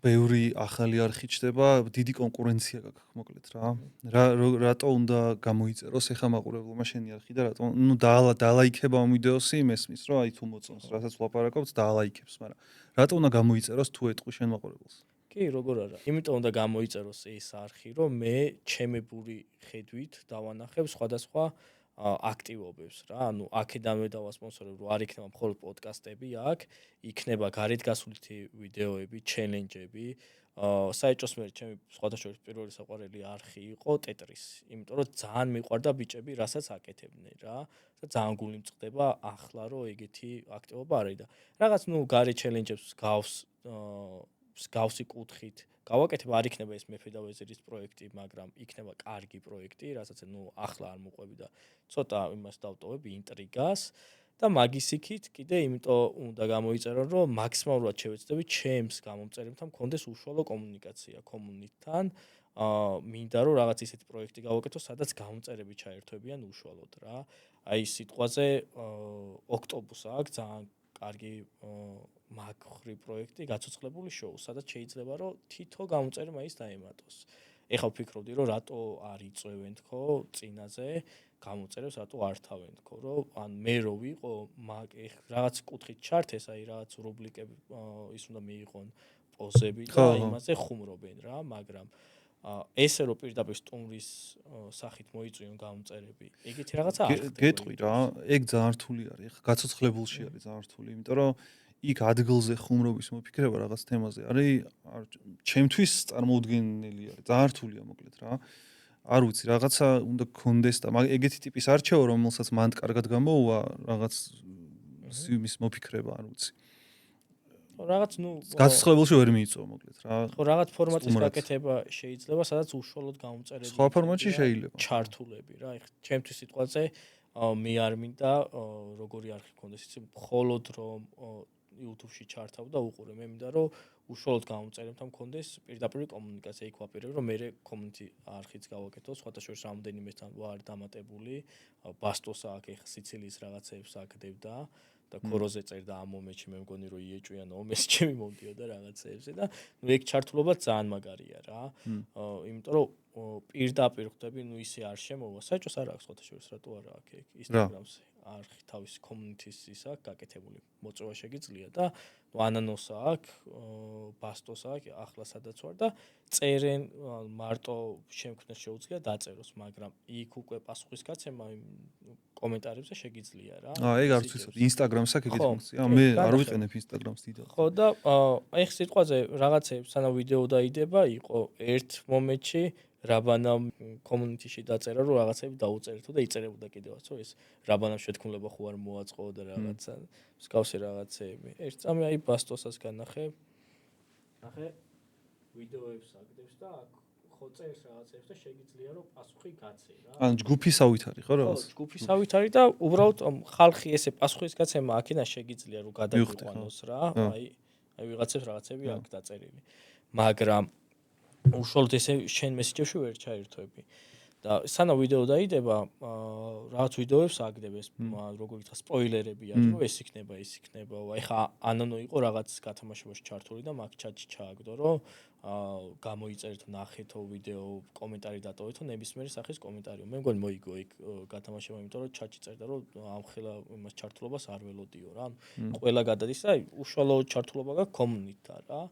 ბევრი ახალი არხი ჩდება, დიდი კონკურენცია გაქვს მოკლედ რა. რატო უნდა გამოიწეროს ეხა მაყურებელმა შენი არხი და რატო ნუ დაალაიქება ამ ვიდეოსი მესმის რომ აი თუ მოწონს, რასაც ვლაპარაკობთ დაალაიქებს, მაგრამ რატო უნდა გამოიწეროს თუ ეტყვი შენ მაყურებელს? კი, როგორ არა. იმიტომ უნდა გამოიწეროს ეს არხი, რომ მე ჩემებური ხედვით დავანახებ სხვადასხვა აქტივობებს რა. ანუ აქედანვე დავასპონსორებ, რომ არ იქნება მხოლოდ პოდკასტები აქ, იქნება გარეთ გასვლითი ვიდეოები, ჩელენჯები. საერთოდ მე ჩემი სხვადასხვა პირველი საყვარელი არხი იყო ტეტრისი. იმიტომ რომ ძალიან მიყვარდა ბიჭები, რასაც აკეთებდნენ რა. და ძალიან გული მწყდება ახლა რომ ეგეთი აქტივობა არის და რაღაც ნუ გარეთ ჩელენჯებს გავს გავსი კუთხით გავაკეთებ არ იქნება ეს მეფე და ვეზირის პროექტი, მაგრამ იქნება კარგი პროექტი, რასაც ნუ ახლა არ მოყვები და ცოტა იმას დავტოვებ ინტრიგას და მაგის იქით კიდე იმიტომ უნდა გამოიწერო, რომ მაქსიმალურად შევეცდები ჩემს გამომწერებთან მქონდეს უშუალო კომუნიკაცია კომუნიტთან. მინდა რომ რაღაც ისეთი პროექტი გავაკეთო, სადაც გამომწერები ჩაერთვებიან უშუალოდ რა. აი სიტყვაზე ოქტობუს აქვს ძალიან კარგი მაგხრი პროექტი, გაცოცხლებული შოუ, სადაც შეიძლება რომ თითო გამოწერი მაინც დაემატოს. ეხლა ვფიქრობდი რომ რატო არ იწევენ თქო წინაზე გამოწერებს, რატო არ თავენ თქო, რომ ან მე რო ვიყო, მაგ რაღაც კუთხით ჩართეს, აი რაღაც რუბრიკები ის უნდა მიიღონ პოზები და იმაზე ხუმრობენ რა, მაგრამ ესე რომ პირდაპირ სტუმრის სახით მოიწვიონ გამოწერები. ეგეთი რაღაცა არ ხდება. გეტყვი რა, ეგ ძალიან რთული არის. ეხლა გაცოცხლებულში არის ძალიან რთული, იმიტომ რომ იქ ადგილზე ხუმრობის მოფიქრება რაღაც თემაზე არის ჩემთვის წარმოუდგენელი არის. ძალიან რთულია მოკლედ რა. არ ვიცი, რაღაცა უნდა გქონდეს და ეგეთი ტიპის არჩევა, რომელსაც მანდ კარგად გამოუვა, რაღაც იმის მოფიქრება არ ვიცი. რაღაც გასწრებულში ვერ მიიწვა მოკლედ რა. ხო რაღაც ფორმატის გაკეთება შეიძლება, სადაც უშუალოდ გამომწერები. სხვა ფორმატში შეიძლება. ჩართულები რა. ეხლა ჩემთვის სიტყვაზე მე არ მინდა როგორი არხი მქონდეს, იცი, მხოლოდ რომ YouTube-ში ჩართავ და უყურე. მე მინდა რომ უშუალოდ გამომწერებთან მქონდეს პირდაპირ კომუნიკაცია, იქ ვაპირებ რომ მე community არხიც გავაკეთო, სხვათა შორის რამდენიმესთან ვარ დამატებული. ბასტოსა აქ ეხა სიცილიის რაღაცეებს აკეთებდა და ქოროზე წერდა ამ მომენტში მე მგონი რომ იეჭვიან ომეს ჩემი მომდიოდა რაღაცეებზე და ნუ ეგ ჩართულობა ძალიან მაგარია რა. იმიტომ რომ პირდაპირ ხვდები, ნუ ისე არ შემოვა. საჭოს არ აქვს სხვათა შორის რატო არა აქ Instagram-ზე არხი თავის community-ს ის აქვს გაკეთებული. მოწვევა შეგიძლია და ანანოსა აქვს, ბასტოსა აქვს, ახლა სადაც ვარ და წერენ მარტო შემქმნელს შეუძლია დაწეროს, მაგრამ იქ უკვე პასუხისგაცემა კომენტარებზე შეგიძლია რა. ეგ არ ვიცი, Instagram-ს აქვს ეგეთი ფუნქცია. მე არ ვიყენებ Instagram-ს დიდად. ხო და აი ხ სიტყვაზე რაღაცეებს სანამ ვიდეო დაიდება, იყო ერთ მომენტში რაბანამ community-ში დაწერა რომ რაღაცები დაუწერეთო და იწერებოდა კიდევაც რომ ეს რაბანამ შეთქმულება ხო არ მოაწყო და რაღაცა მსგავსი რაღაცეები. ერთ წამი აი ბასტოსას განახე. ნახე ვიდეოებს აგდებს და აქ ხო წერს რაღაცებს და შეგიძლია რომ პასუხი გაცე რა. ან ჯგუფისავით არის ხო რაღაც? ხო, ჯგუფისავით არის და უბრალოდ ხალხი ესე პასუხისგაცემა აქენა შეგიძლია რომ გადაიყვანოს რა. აი ვიღაცებს რაღაცები აქვს დაწერილი. მაგრამ უშუალოდ ესე შენ მესიჯებში ვერ ჩაერთვები და სანამ ვიდეო დაიდება რაღაც ვიდეოებს აგდებ ეს როგორ ითქვა სპოილერები არის რომ ეს იქნება აი ხა ანონო იყო რაღაც გათამაშებაში ჩართული და მაგ ჩატში ჩააგდო რომ გამოიწერეთ ნახეთო ვიდეო კომენტარი დატოვეთო ნებისმიერი სახის კომენტარი მე მგონი მოიგო იქ გათამაშება იმიტომ რომ ჩატში წერდა რომ ამ ხელა იმას ჩართულობას არ ველოდიო რა ყველა გადადის და უშუალო ჩართულობა გაქვს community-თან რა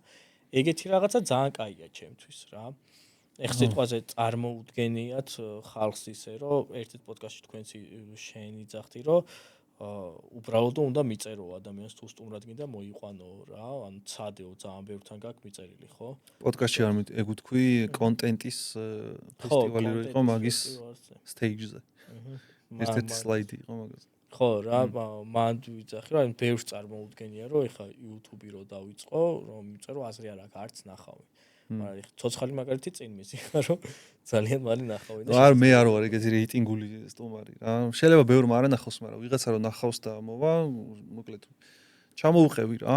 ეგეთი რაღაცა ძალიან კაია ჩემთვის რა. ეხლა სიტყვაზე წარმოუდგენიათ ხალხს ისე რომ ერთ-ერთ პოდკასტში თქვენც შენ იძახდი რომ უბრალოდ უნდა მიწერო ადამიანს თუ სტუმრად გინდა მოიყვანო რა, ანუ ცადეო ძალიან ბევრთან გაქვს მიწერილი, ხო? პოდკასტში არ ეგ ვთქვი, კონტენტის ფესტივალი რო იყო მაგის stage-ზე. ერთ-ერთი სლაიდი იყო მაგაზე. ხო რა, მან ვიძახი რა, ბევრს წარმოუდგენია რომ ეხა YouTube-ი რო დავიწყო, რომ მიწერო აზრი არ აქვს არც ნახავი. მაგრამ ეხა ცოცხალი მაგალითი წინ მისიხარ რომ ძალიან მალე ნახავი და არ მე არ ვარ ეგეთი რეიტინგული სტუმარი რა. შეიძლება ბევრმა არ ნახავს, მაგრამ ვიღაცა რო ნახავს და მოვა, მოკლედ ჩამოუყევი რა.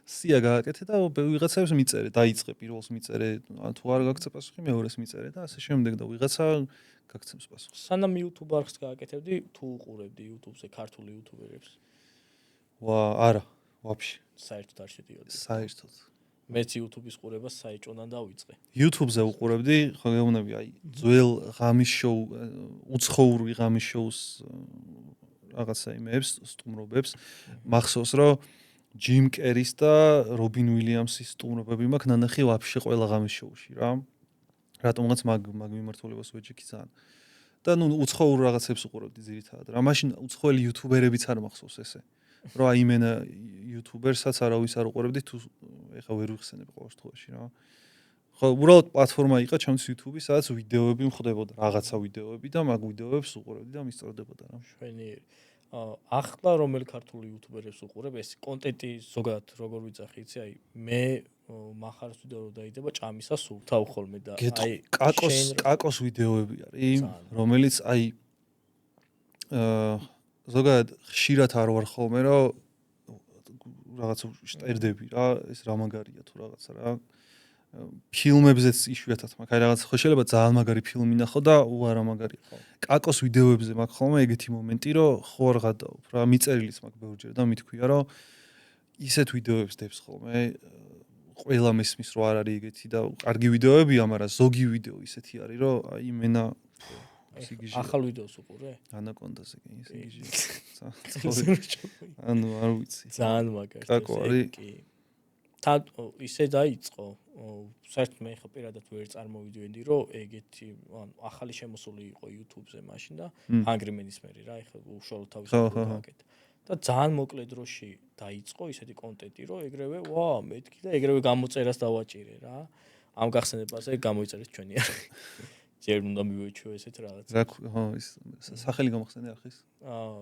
სია გააკეთე და ვიღაცებს მიწერე, დაიწყე პირველს მიწერე, თუ არ გაგცე პასუხი მეორეს მიწერე და ასე შემდეგ და ვიღაცა გაგცემს პასუხს. სანამ YouTube არხს გააკეთებდი, თუ უყურებდი YouTube-ზე ქართული YouTuber-ებს? არა, ვაფშე. საერთოდ არ შედიოდი. საერთოდ. მეც YouTube-ის ყურებას საეჭვოდან დავიწყე. YouTube-ზე უყურებდი, ხო გეუბნები, აი, ძველ ღამის შოუ, უცხოური ღამის შოუს რაღაცა იმებს, სტუმრობებს. მახსოვს, რომ ჯიმ კერის და რობინ უილიამსის სტუმრობები მაქვს ნანახი ვაფშე ყველა ღამის შოუში რა. რატომღაც მაგ მიმართულებას ვეჭიქი ძალიან. და ნუ უცხოურ რაღაცებს უყურებდი ძირითადად. რა მაშინ უცხოელი YouTuber-ებიც არ მახსოვს ესე. რომ აი მენა YouTuber-საც არავის არ უყურებდი თუ ეხა ვერ ვიხსენებ ყოველ შემთხვევაში რა. ხო, უბრალოდ პლატფორმა იყო ჩემთვის YouTube-ი, სადაც ვიდეოები მხვდებოდა, რაღაცა ვიდეოები და მაგ ვიდეოებს უყურებდი და მისწორდებოდა რა. შვენიერი. ახლა რომელი ქართული YouTuber-ებს უყურებ, ეს კონტენტი ზოგადად როგორ ვიძახი, იცი, აი მე მახარს ვიდეო რო დაიდება ჭამისა სულ თავ ხოლმე და აი კაკოს ვიდეოები არის, რომელიც აი ზოგადად ხშირად არ ვარ ხოლმე რომ რაღაც შტერდები რა, ეს რა მაგარია თუ რაღაცა რა. ფილმებზეც იშვიათად მაქვს, აი რაღაც ხო შეიძლება ძალიან მაგარი ფილმი ნახო და უარა მაგარია. კაკოს ვიდეოებზე მაქვს ხოლმე ეგეთი მომენტი რომ ხო არ გადაობ რა, მიწერილიც მაქვს ბევრჯერ და მithქვია რომ ისეთ ვიდეოებს დებს ხოლმე ყველა მესმის რო არ არის ეგეთი და კარგი ვიდეოებია, მაგრამ ზოგი ვიდეო ისეთი არის რომ აი მენა სიგიჟე. ახალ ვიდეოს უყურე? ანაკონდაზე კი სიგიჟე. ანუ არ ვიცი. ძალიან მაგარი. კაკო არის. თან ისე დაიწყო. საერთოდ მე ხო პირადად ვერ წარმოვიდგენდი რომ ეგეთი ანუ ახალი შემოსული იყო YouTube-ზე მაშინ და Hungry Man-ის მერი რა, ეხლა უშუალოდ თავის გაკეთე. და ძალიან მოკლე დროში დაიწყო ისეთი კონტენტი რომ ეგრევე ვა მეთქი და ეგრევე გამოწერას დავაჭირე რა. ამ გახსენებაზე გამოიწერეთ ჩვენი არხი. ჯერ უნდა მივეჩვეო ესეთ რაღაც. რა ხო ის სახელი გამახსენე არხის?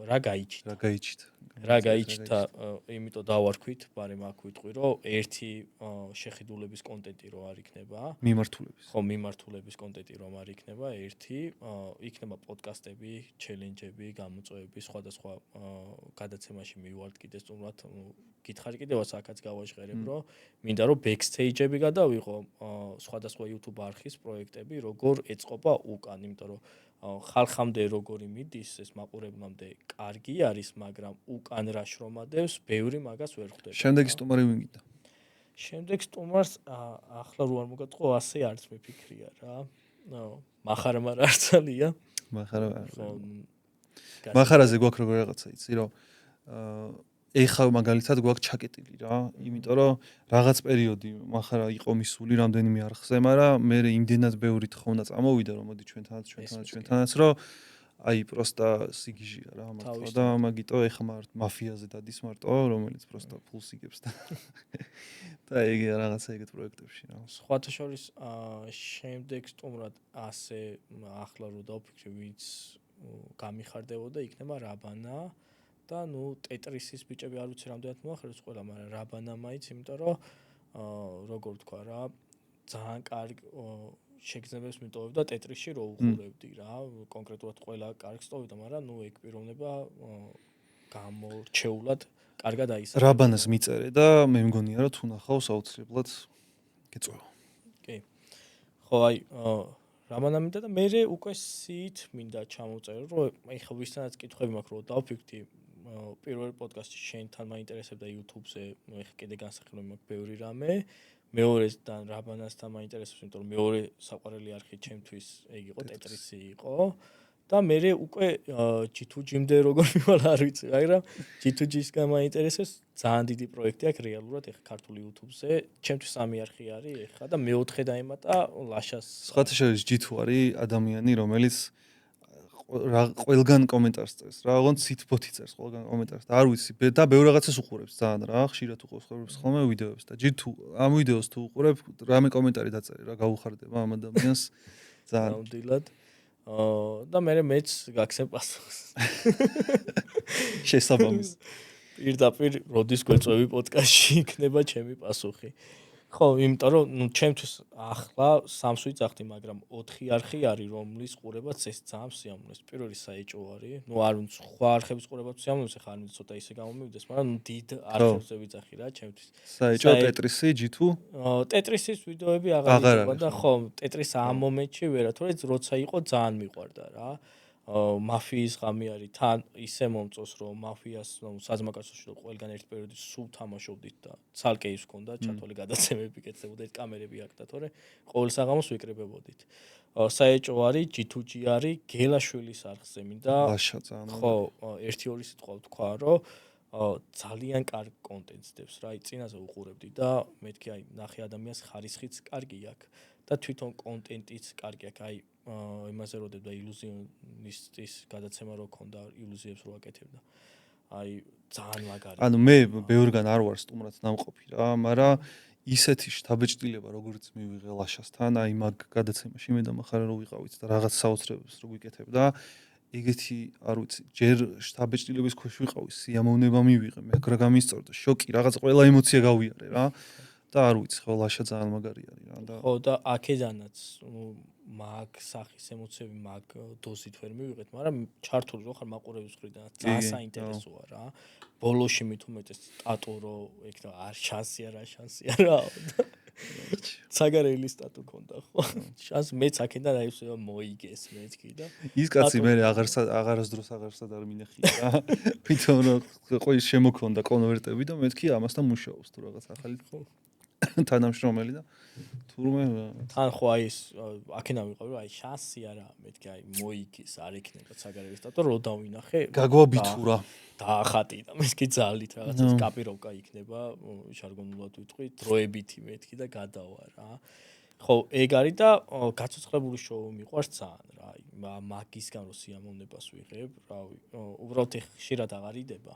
რა გაიჩით. რა გაიჩით. რა გაიჩნდა, იმიტომ დავარქვით, მაგრამ აქ ვიტყვი, რომ ერთი შეხედულების კონტენტი რო არ იქნება, მიმართულების კონტენტი რომ არ იქნება, ერთი იქნება პოდკასტები, ჩელენჯები, გამოწვევები, სხვადასხვა გადაცემაში მივართ კიდე სტუმრად, გითხარი კიდევაც აქაც გავაჟღერებ, რომ მინდა რომ backstage-ები გადავიღო, სხვადასხვა YouTube არხის პროექტები, როგორ ეწყობა უკან, იმიტომ რომ ხალხამდე როგორი მიდის, ეს მაყურებლამდე კარგი არის, მაგრამ უკან რა შრომადევს, ბევრი მაგას ვერ ხვდება. შემდეგი სტუმარი ვინ გინდა? შემდეგ სტუმარს ახლა რო არ მოგატყო, ასე არც მეფიქრია რა. მახარმა რა არცალია. მახარაზე გვაქვს როგორ რაღაცა იცი, რომ ეხლა მაგალითად გვაქვს ჩაკეტილი რა, იმიტომ რომ რაღაც პერიოდი მახარა იყო მისული რამდენიმე არხზე, მაგრამ მე იმდენად ბევრი თხოვნა წამოვიდა, რომ მოდი ჩვენთანაც, რომ აი პროსტა სიგიჟია რა მართლა და მაგიტო ეხლა მაფიაზე დადის მარტო, რომელიც პროსტა ფულს იგებს და ეგ რაღაცა ეგეთ პროექტებში რა. სხვათა შორის შემდეგ სტუმრად ასე ახლა რო დავფიქრე, ვინც გამიხარდებოდა, იქნება რაბანა და ტეტრისის ბიჭები არ ვიცი რამდენად მოახერხებს ყველა, მაგრამ რაბანა მაინც, იმიტომ რომ როგორ ვთქვა რა, ძალიან კარგი შეგრძნებებს მიტოვებდა ტეტრისში რო უყურებდი რა, კონკრეტულად ყველა კარგს ტოვებდა, მაგრამ ეგ პიროვნება გამორჩეულად კარგად აისახა. რაბანას მიწერე და მე მგონია რომ თუ ნახავს აუცილებლად გეწვევა. კი. ხო, აი რაბანა მინდა და მე უკვე სით მინდა ჩამოვწერო, რომ ეხლა ვისთანაც კითხვები მაქვს, რომ დავფიქრდი პირველ პოდკასტში შენთან მაინტერესებდა YouTube-ზე, ეხლა კიდე განსახილველი მაქვს ბევრი რამე. მეორესთან რაბანასთან მაინტერესებს, იმიტომ რომ მეორე საყვარელი არხი ჩემთვის ეგ იყო, ტეტრისი იყო და მე უკვე G2G-მდე როგორ მივალ არ ვიცი, მაგრამ G2G-სგან მაინტერესებს, ძალიან დიდი პროექტი აქვს რეალურად ეხლა ქართული YouTube-ზე, ჩემთვის სამი არხი არის ეხლა და მეოთხე დაემატა ლაშას. სხვათა შორის G2 არის ადამიანი, რომელიც ყველგან კომენტარს წერს რა, ოღონდ სიტბოტი წერს ყველგან კომენტარს და არ ვიცი და ბევრ რაღაცას უყურებს ძალიან რა, ხშირად უყურებს ხოლმე ვიდეოებს და G2 ამ ვიდეოს თუ უყურებ, რამე კომენტარი დაწერე რა, გაუხარდება ამ ადამიანს ძალიან. ნამდვილად. და მე მეც გაქცევ პასუხს. შესაბამის. პირდაპირ როდის გვეწვევი პოდკასტში იქნება ჩემი პასუხი. ხო, იმიტომ რომ ჩემთვის ახლა 3-ს ვიძახდი, მაგრამ 4 არხი არის, რომლის ყურებაც ეს ძალიან სიამოვნებს. პირველი საეჭო არის. არ უნდა სხვა არხების ყურებაც სიამოვნებს, ახლა არ მინდა ცოტა ისე გამომივიდეს, მაგრამ დიდ არხებზე ვიძახი რა, ჩემთვის. საეჭო ტეტრისი, G2? ტეტრისის ვიდეოები აღარ იყო და ხო, ტეტრის ამ მომენტში ვერათვე, როცა იყო ძალიან მიყვარდა რა. მაფიის ღამე არის, თან ისე მომწონს, რომ მაფიას საზმაკაცოში ყველგან ერთ პერიოდი სულ თამაშობდით და ცალკე ის ჰქონდა, ჩათვალე გადაცემები კეთდებოდა, ეს კამერები აქ და თორე ყოველ საღამოს ვიკრიბებოდით. საეჭო არის, G2G არის, გელაშვილის არხზე მინდა. ლაშა ძალიან. ხო, 1-2 სიტყვა ვთქვა, რომ ძალიან კარგ კონტენტს დევს რა, წინაზე უყურებდი და მეთქი აი ნახე ადამიანს ხარისხიც კარგი აქვს და თვითონ კონტენტიც კარგი აქვს, აი იმაზე როდებდა ილუზიონისტის გადაცემა რო ქონდა, ილუზიებს რო აკეთებდა. აი ძალიან მაგარი. ანუ მე ბევრგან არ ვარ სტუმრად ნამყოფი რა, მაგრამ ისეთი შთაბეჭდილება როგორც მივიღე ლაშასთან, აი მაგ გადაცემაში მე და მახარა რო ვიყავით და რაღაც საოცრებებს რო გვიკეთებდა, ეგეთი არ ვიცი, ჯერ შთაბეჭდილების ქვეშ ვიყავი, სიამოვნება მივიღე, მე რა გამისწორდა, შოკი, რაღაც ყველა ემოცია გავიარე რა. და არ ვიცი, ხო ლაშა ძალიან მაგარი არის რა და ხო და აქედანაც მაგ სახის ემოციები მაგ დოზით ვერ მივიღეთ, მაგრამ ჩართული რო ხარ მაყურების მხრიდან ძალიან საინტერესოა რა. ბოლოში მით უმეტეს სტატუ რო ეგ არ შანსია რა. საგარელის სტატუ ქონდა ხო? შანს მეც აქედან აი მოიგეს მეც კი და ის კაცი მე აღარასდროს აღარსად არ მინახია რა. თვითონ რო შემოქონდა კონვერტები და მეთქი ამასთან მუშაობს თუ რაღაც ახალი ხო თანამშრომელი და თურმე თან ხო აი ეს აქედან ვიყავი რომ აი შანსია რა მეთქი აი მოიგეს არ იქნება საგარელის სტატუ რო დავინახე გაგვაბითურა დაახატი და მეთქი ძალით რაღაცას კაპიროვკა იქნება ჟარგონულად ვიტყვი დროებითი მეთქი და გადავა რა. ხო ეგ არის და გაცოცხლებული შოუ მიყვარს ძალიან რა. მაგისგან რო სიამოვნებას ვიღებ, რავი, უბრალოდ ხშირად აღარ იდება.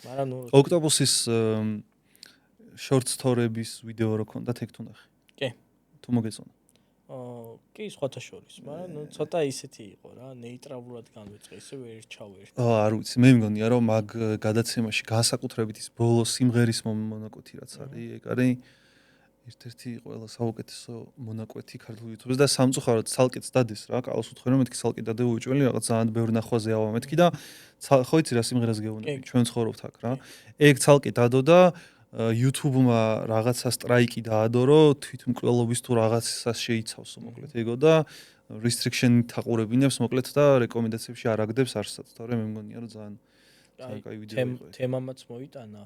მაგრამ ნუ ოქტოპუსის short story-ების ვიდეო რო ქონდა, ეგ თუ ნახე. კი. თუ მოგეწონა. კი სხვათა შორის, მაგრამ ნუ ცოტა ისეთი იყო რა, ნეიტრალურად განვიწყე, ისე ვერ ჩავერთე. არ ვიცი, მე მგონია რომ მაგ გადაცემაში განსაკუთრებით ის ბოლო სიმღერის მონაკვეთი რაც არის, ეგ არის ერთ-ერთი ყველა საუკეთესო მონაკვეთი ქართულ YouTube-ზე და სამწუხაროდ ცალკეც დადეს რა, კალოს უთხრე რომ მეთქი ცალკე დადება უჭველი რაღაც ძალიან ბევრი ნახვაზე ავა მეთქი და ხო იცი რა სიმღერას გეუბნები, ჩვენ ცხოვრობთ აქ რა. ეგ ცალკე დადო და YouTube-მა რაღაცა სტრაიკი დაადო, რომ თვითმკვლელობის თუ რაღაცას შეიცავსო, მოკლედ ეგო და restriction-ით აყურებინებს, მოკლედ და რეკომენდაციებში არ აგდებს არსად, თორემ მე მგონია რომ ძალიან კაი ვიდეო იყო. თემამაც მოიტანა.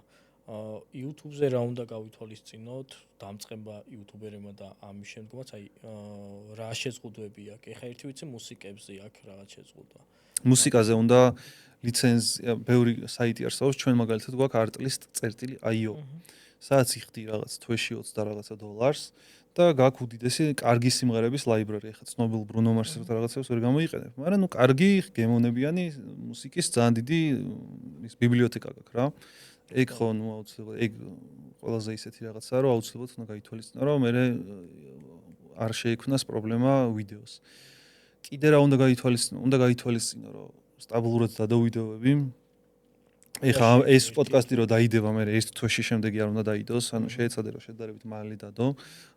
YouTube-ზე რა უნდა გავითვალისწინოთ, დამწყება YouTuber-ებმა და ამის შემდგომაც აი რა შეზღუდვები აქვს. ეხა ერთი ვიცი მუსიკებზე აქვს რაღაც შეზღუდვა. მუსიკაზე უნდა ლიცენზია, ბევრი საიტი არსებობს, ჩვენ მაგალითად გვაქვს artlist.io. სადაც იხდი რაღაც თვეში 20 და რაღაცა $. და გაქვს უდიდესი კარგი სიმღერების ლაიბრარი. ეხლა ცნობილ ბრუნო მარსის რაღაცებს ვერ გამოიყენებ, მაგრამ ნუ კარგი გემოვნებიანი მუსიკის ძალიან დიდი ის ბიბლიოთეკა გაქვს რა. ეგ ხო ნუ აუცილებლად ეგ ყველაზე ისეთი რაღაცაა, რომ აუცილებლად უნდა გაითვალისწინო, რომ მე არ შეექმნას პრობლემა ვიდეოს. კიდე რა უნდა გაითვალისწინო? უნდა გაითვალისწინო, რომ სტაბილურად დადო ვიდეოები. ეხლა ეს პოდკასტი რო დაიდება, მე ერთ თვეში შემდეგი არ უნდა დაიდოს, ანუ შეეცადე რომ შედარებით მალე დადო,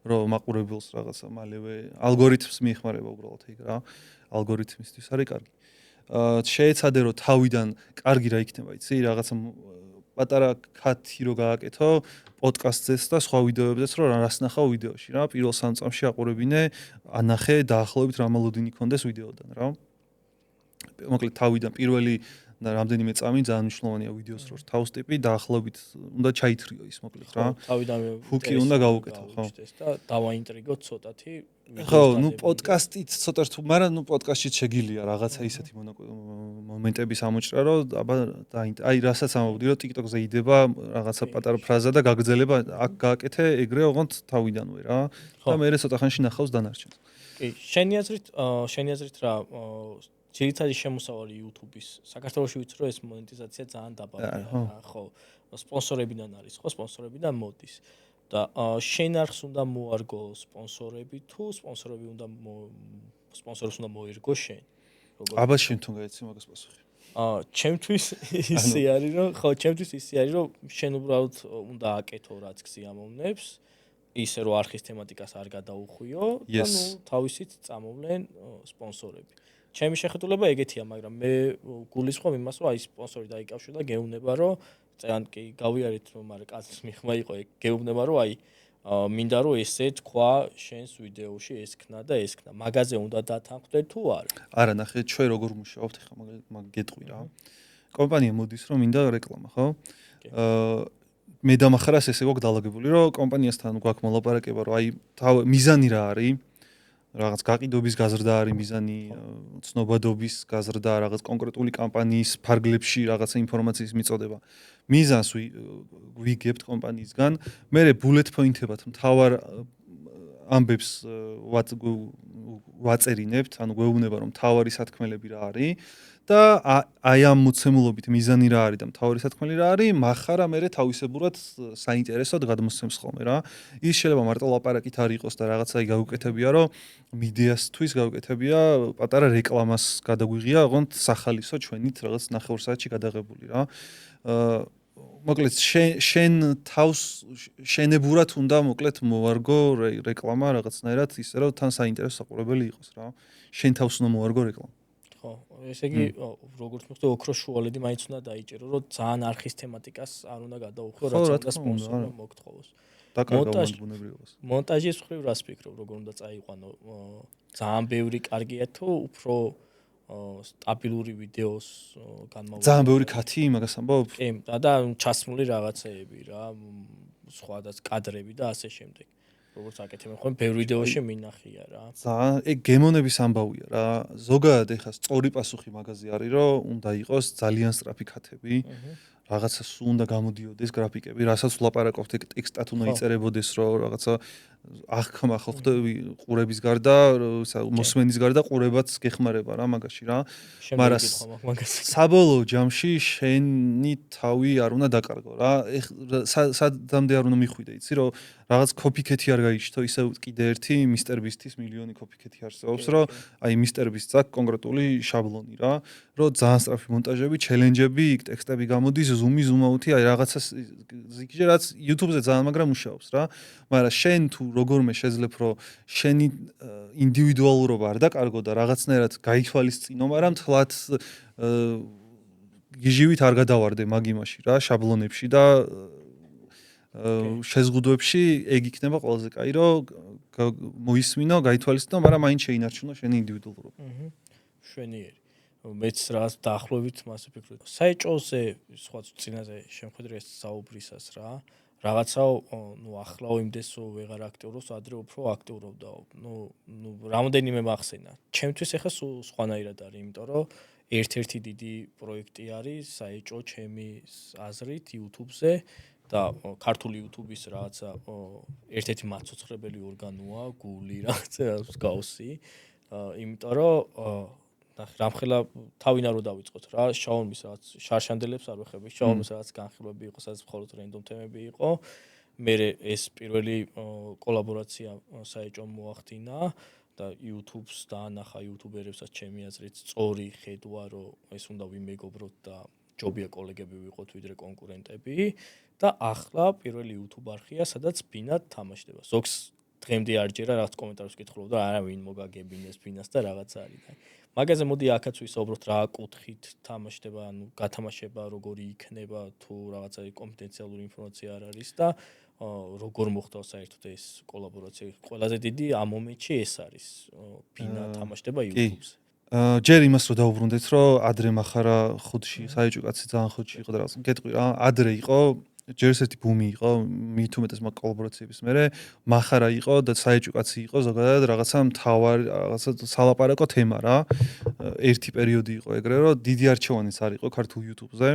რომ მაყურებელს რაღაცა მალევე ალგორითმს მიეხმარება უბრალოდ ეგ რა. ალგორითმისთვის არის კარგი. შეეცადე რომ თავიდან კარგი რა იქნება, იცი, რაღაცა პატარა კათი რო გააკეთო პოდკასტზეც და სხვა ვიდეოებზეც რომ რას ნახავ ვიდეოში რა. პირველ 3 წამში აყურებინე, ანახე დაახლოებით რა მოლოდინი კონდეს ვიდეოდან რა. მოკლედ თავიდან პირველი და რამდენიმე წამი ძალიან მნიშვნელოვანია ვიდეოს რო თავს ტიპი დაახლოებით უნდა ჩაითრიო ის მოკლედ რა. თავიდან ჰუკი უნდა გავუკეთო ხო. და დავაინტრიგოთ ცოტათი. ხო, ნუ პოდკასტით ცოტა თუ, მაგრამ ნუ პოდკასტშიც შეგილია რაღაცა ისეთი მომენტები სამოჭრა რომ აბა აი რასაც ამბობდი რომ TikTok-ზე იდება რაღაცა პატარა ფრაზა და გაგრძელება აქ გააკეთე ეგრე ოღონდ თავიდანვე რა. და მე ცოტა ხანში ნახავს დანარჩენს. კი, შენი აზრით რა ძირითადი შემოსავალი YouTube-ის საქართველოში ვიცი რომ ეს მონეტიზაცია ძალიან დაბალია ხო სპონსორებიდან არის ხო სპონსორებიდან მოდის და შენ არხს უნდა მოარგო სპონსორები თუ სპონსორები უნდა სპონსორს უნდა მოერგო შენ აბა შენ თუ გაიცი მაგას პასუხი ჩემთვის ისე არის რომ ხო ჩემთვის ისე არის რომ შენ უბრალოდ უნდა აკეთო რაც გზიამოვნებს ისე რომ არხის თემატიკას არ გადაუხვიო და ნუ თავისით წამოვლენ სპონსორები ჩემი შეხედულება ეგეთია, მაგრამ მე გულისხმობ იმას, რომ აი სპონსორი დაიკავშირა და გეუბნება, რომ წან კი გავიარეთ, მაგრამ კაცის მიღმა იყო ეგ გეუბნება, რომ აი მინდა რომ ესე თქვა შენს ვიდეოში ესქნა და ესქნა. მაგაზე უნდა დათანხმდე თუ არა? არა, ნახე, ჩვენ როგორ მუშაობთ ხა, მაგ გეტყვი რა. კომპანია მოდის რომ მინდა რეკლამა, ხო? მე დამახარას ესე გვაქვს დალაგებული, რომ კომპანიასთან გვაქვს მოლაპარაკება, რომ აი მიზანი რა არის? რაღაც გაყიდვების გაზრდა არის მიზანი, ცნობადობის გაზრდა, რაღაც კონკრეტული კამპანიის ფარგლებში რაღაცა ინფორმაციის მიწოდება. მიზანს ვიგებთ კომპანიისგან, მე bullet point-ებად მთავარ ამბებს ვაწერინებთ, ანუ გვეუბნება რომ მთავარი სათქმელები რა არის და აი ამ მოცემულობით მიზანი რა არის და მთავარი სათქმელი რა არის, מחარა მე თავისებურად საინტერესოდ გადმოსცემს ხოლმე რა. ის შეიძლება მარტო ლაპარაკით არ იყოს და რაღაცა გაუკეთებია, რომ მედიასთვის გაუკეთებია, პატარა რეკლამას გადაგვიღია, ოღონდ სახალისო ჩვენით რაღაც ნახევარ საათში გადაღებული რა. მოკლედ შენ თავს შენებურად უნდა მოკლედ მოარგო რეკლამა რაღაცნაირად ისე რომ თან საინტერესო საყურებელი იყოს რა. შენ თავს უნდა მოარგო რეკლამა. ხო, ესე იგი როგორც მოხდა ოქროს შუალედი მაინც უნდა დაიჭირო, რომ ძალიან არხის თემატიკას არ უნდა გადაუხო, რაც უნდა სპონსორი მოგთხოვოს. მონტაჟის მხრივ რას ფიქრობ, როგორ უნდა წაიყვანო? ძალიან ბევრი კარგია თუ უფრო სტაბილური ვიდეოს განმავლობაში. ძალიან ბევრი კათი მაგას ამბობ? კი, და ჩასმული რაღაცეები რა, სხვადასხვა კადრები და ასე შემდეგ. როგორც აკეთებენ ხოლმე ბევრ ვიდეოში მინახია რა. ძალიან ეგ გემონების ამბავია რა. ზოგადად ეხა სწორი პასუხი მაგაზე არის, რომ უნდა იყოს ძალიან სწრაფი კათები. რაღაცა სულ უნდა გამოდიოდეს გრაფიკები, რასაც ვლაპარაკობთ, ტექსტად უნდა იწერებოდეს, რომ რაღაცა აღქმა ხო ხდება ყურების გარდა, მოსმენის გარდა ყურებაც გეხმარება რა მაგაში რა. მაგრამ საბოლოო ჯამში შენი თავი არ უნდა დაკარგო რა. სადამდე არ უნდა მიხვიდე, იცი რომ რაღაც კოპიკეთი არ გაიჩნდა, ისევ კიდე ერთი მისტერ ბისტის მილიონი კოპიკეთი არსებობს, რომ აი მისტერ ბისტს აქვს კონკრეტული შაბლონი რა, რომ ძალიან სწრაფი მონტაჟები, ჩელენჯები, ტექსტები გამოდის, ზუმი, ზუმაუთი, აი რაღაცას ზიგიჟე რაც YouTube-ზე ძალიან მაგრამ მუშაობს რა. მაგრამ შენ თუ როგორმე შეძლებ რომ შენი ინდივიდუალურობა არ დაკარგო და რაღაცნაირად გაითვალისწინო, მაგრამ თლათ გიჟივით არ გადავარდე მაგ იმაში რა, შაბლონებში და შეზღუდვებში ეგ იქნება ყველაზე კაი, რომ მოისმინო, გაითვალისწინო, მაგრამ მაინც შეინარჩუნო შენი ინდივიდუალურობა. შვენიერი. მეც რაც დაახლოებით მასე ფიქრობ. საეჭოზე სხვა წინაზე შემხედრე ეს საუბრისას რა. რაღაცაო, ახლაო იმდესო ვეღარ აქტიურობს, ადრე უფრო აქტიურობდაო. რამოდენიმე მახსენა. ჩემთვის ეხლა სხვანაირად არის, იმიტომ რომ ერთ-ერთი დიდი პროექტი არის საეჭო ჩემი აზრით YouTube-ზე და ქართული YouTube-ის რაღაცა ერთ-ერთი მაცოცხლებელი ორგანოა, გული რაღაცა მსგავსი. იმიტომ რომ რამხელა თავინა რო დავიწყოთ რა, შაუმის რაღაც შარშანდელებს არ ვეხები, შაუმის რაღაც განხილვები იყო, სადაც მხოლოდ რენდომ თემები იყო. მე ეს პირველი კოლაბორაცია საეჭომ მოახდინა და YouTube-ს დაანახა YouTuber-ებსაც ჩემი აზრით სწორი ხედვა, რომ ეს უნდა ვიმეგობროთ და ჯობია კოლეგები ვიყოთ ვიდრე კონკურენტები და ახლა პირველი YouTube არხია, სადაც ბინად თამაშდება. ზოგს დღემდე არ ჯერა რაღაც კომენტარებს კითხულობ და არა ვინ მოგაგებინეს ბინას და რაღაც არის. მაგაზე მოდი აქაც ვისაუბროთ რა კუთხით თამაშდება, ანუ გათამაშება როგორი იქნება, თუ რაღაცა კონფიდენციალური ინფორმაცია არ არის და როგორ მოხდა საერთოდ ეს კოლაბორაცია. ყველაზე დიდი ამ მომენტში ეს არის. ბინა თამაშდება YouTube-ზე. ჯერ იმას რო დაუბრუნდეთ, რომ ადრე מחარა ხუთში საეჭო კაცი ძალიან ხუთში იყო და რაღაც გეტყვი რა, ადრე იყო ჯერ ერთი ბუმი იყო, მით უმეტეს მაგ კოლაბორაციების მერე מחარა იყო და საეჭო კაცი იყო ზოგადად რაღაცა მთავარი რაღაცა სალაპარაკო თემა რა. ერთი პერიოდი იყო ეგრე, რომ დიდი არჩევანიც არ იყო ქართულ YouTube-ზე.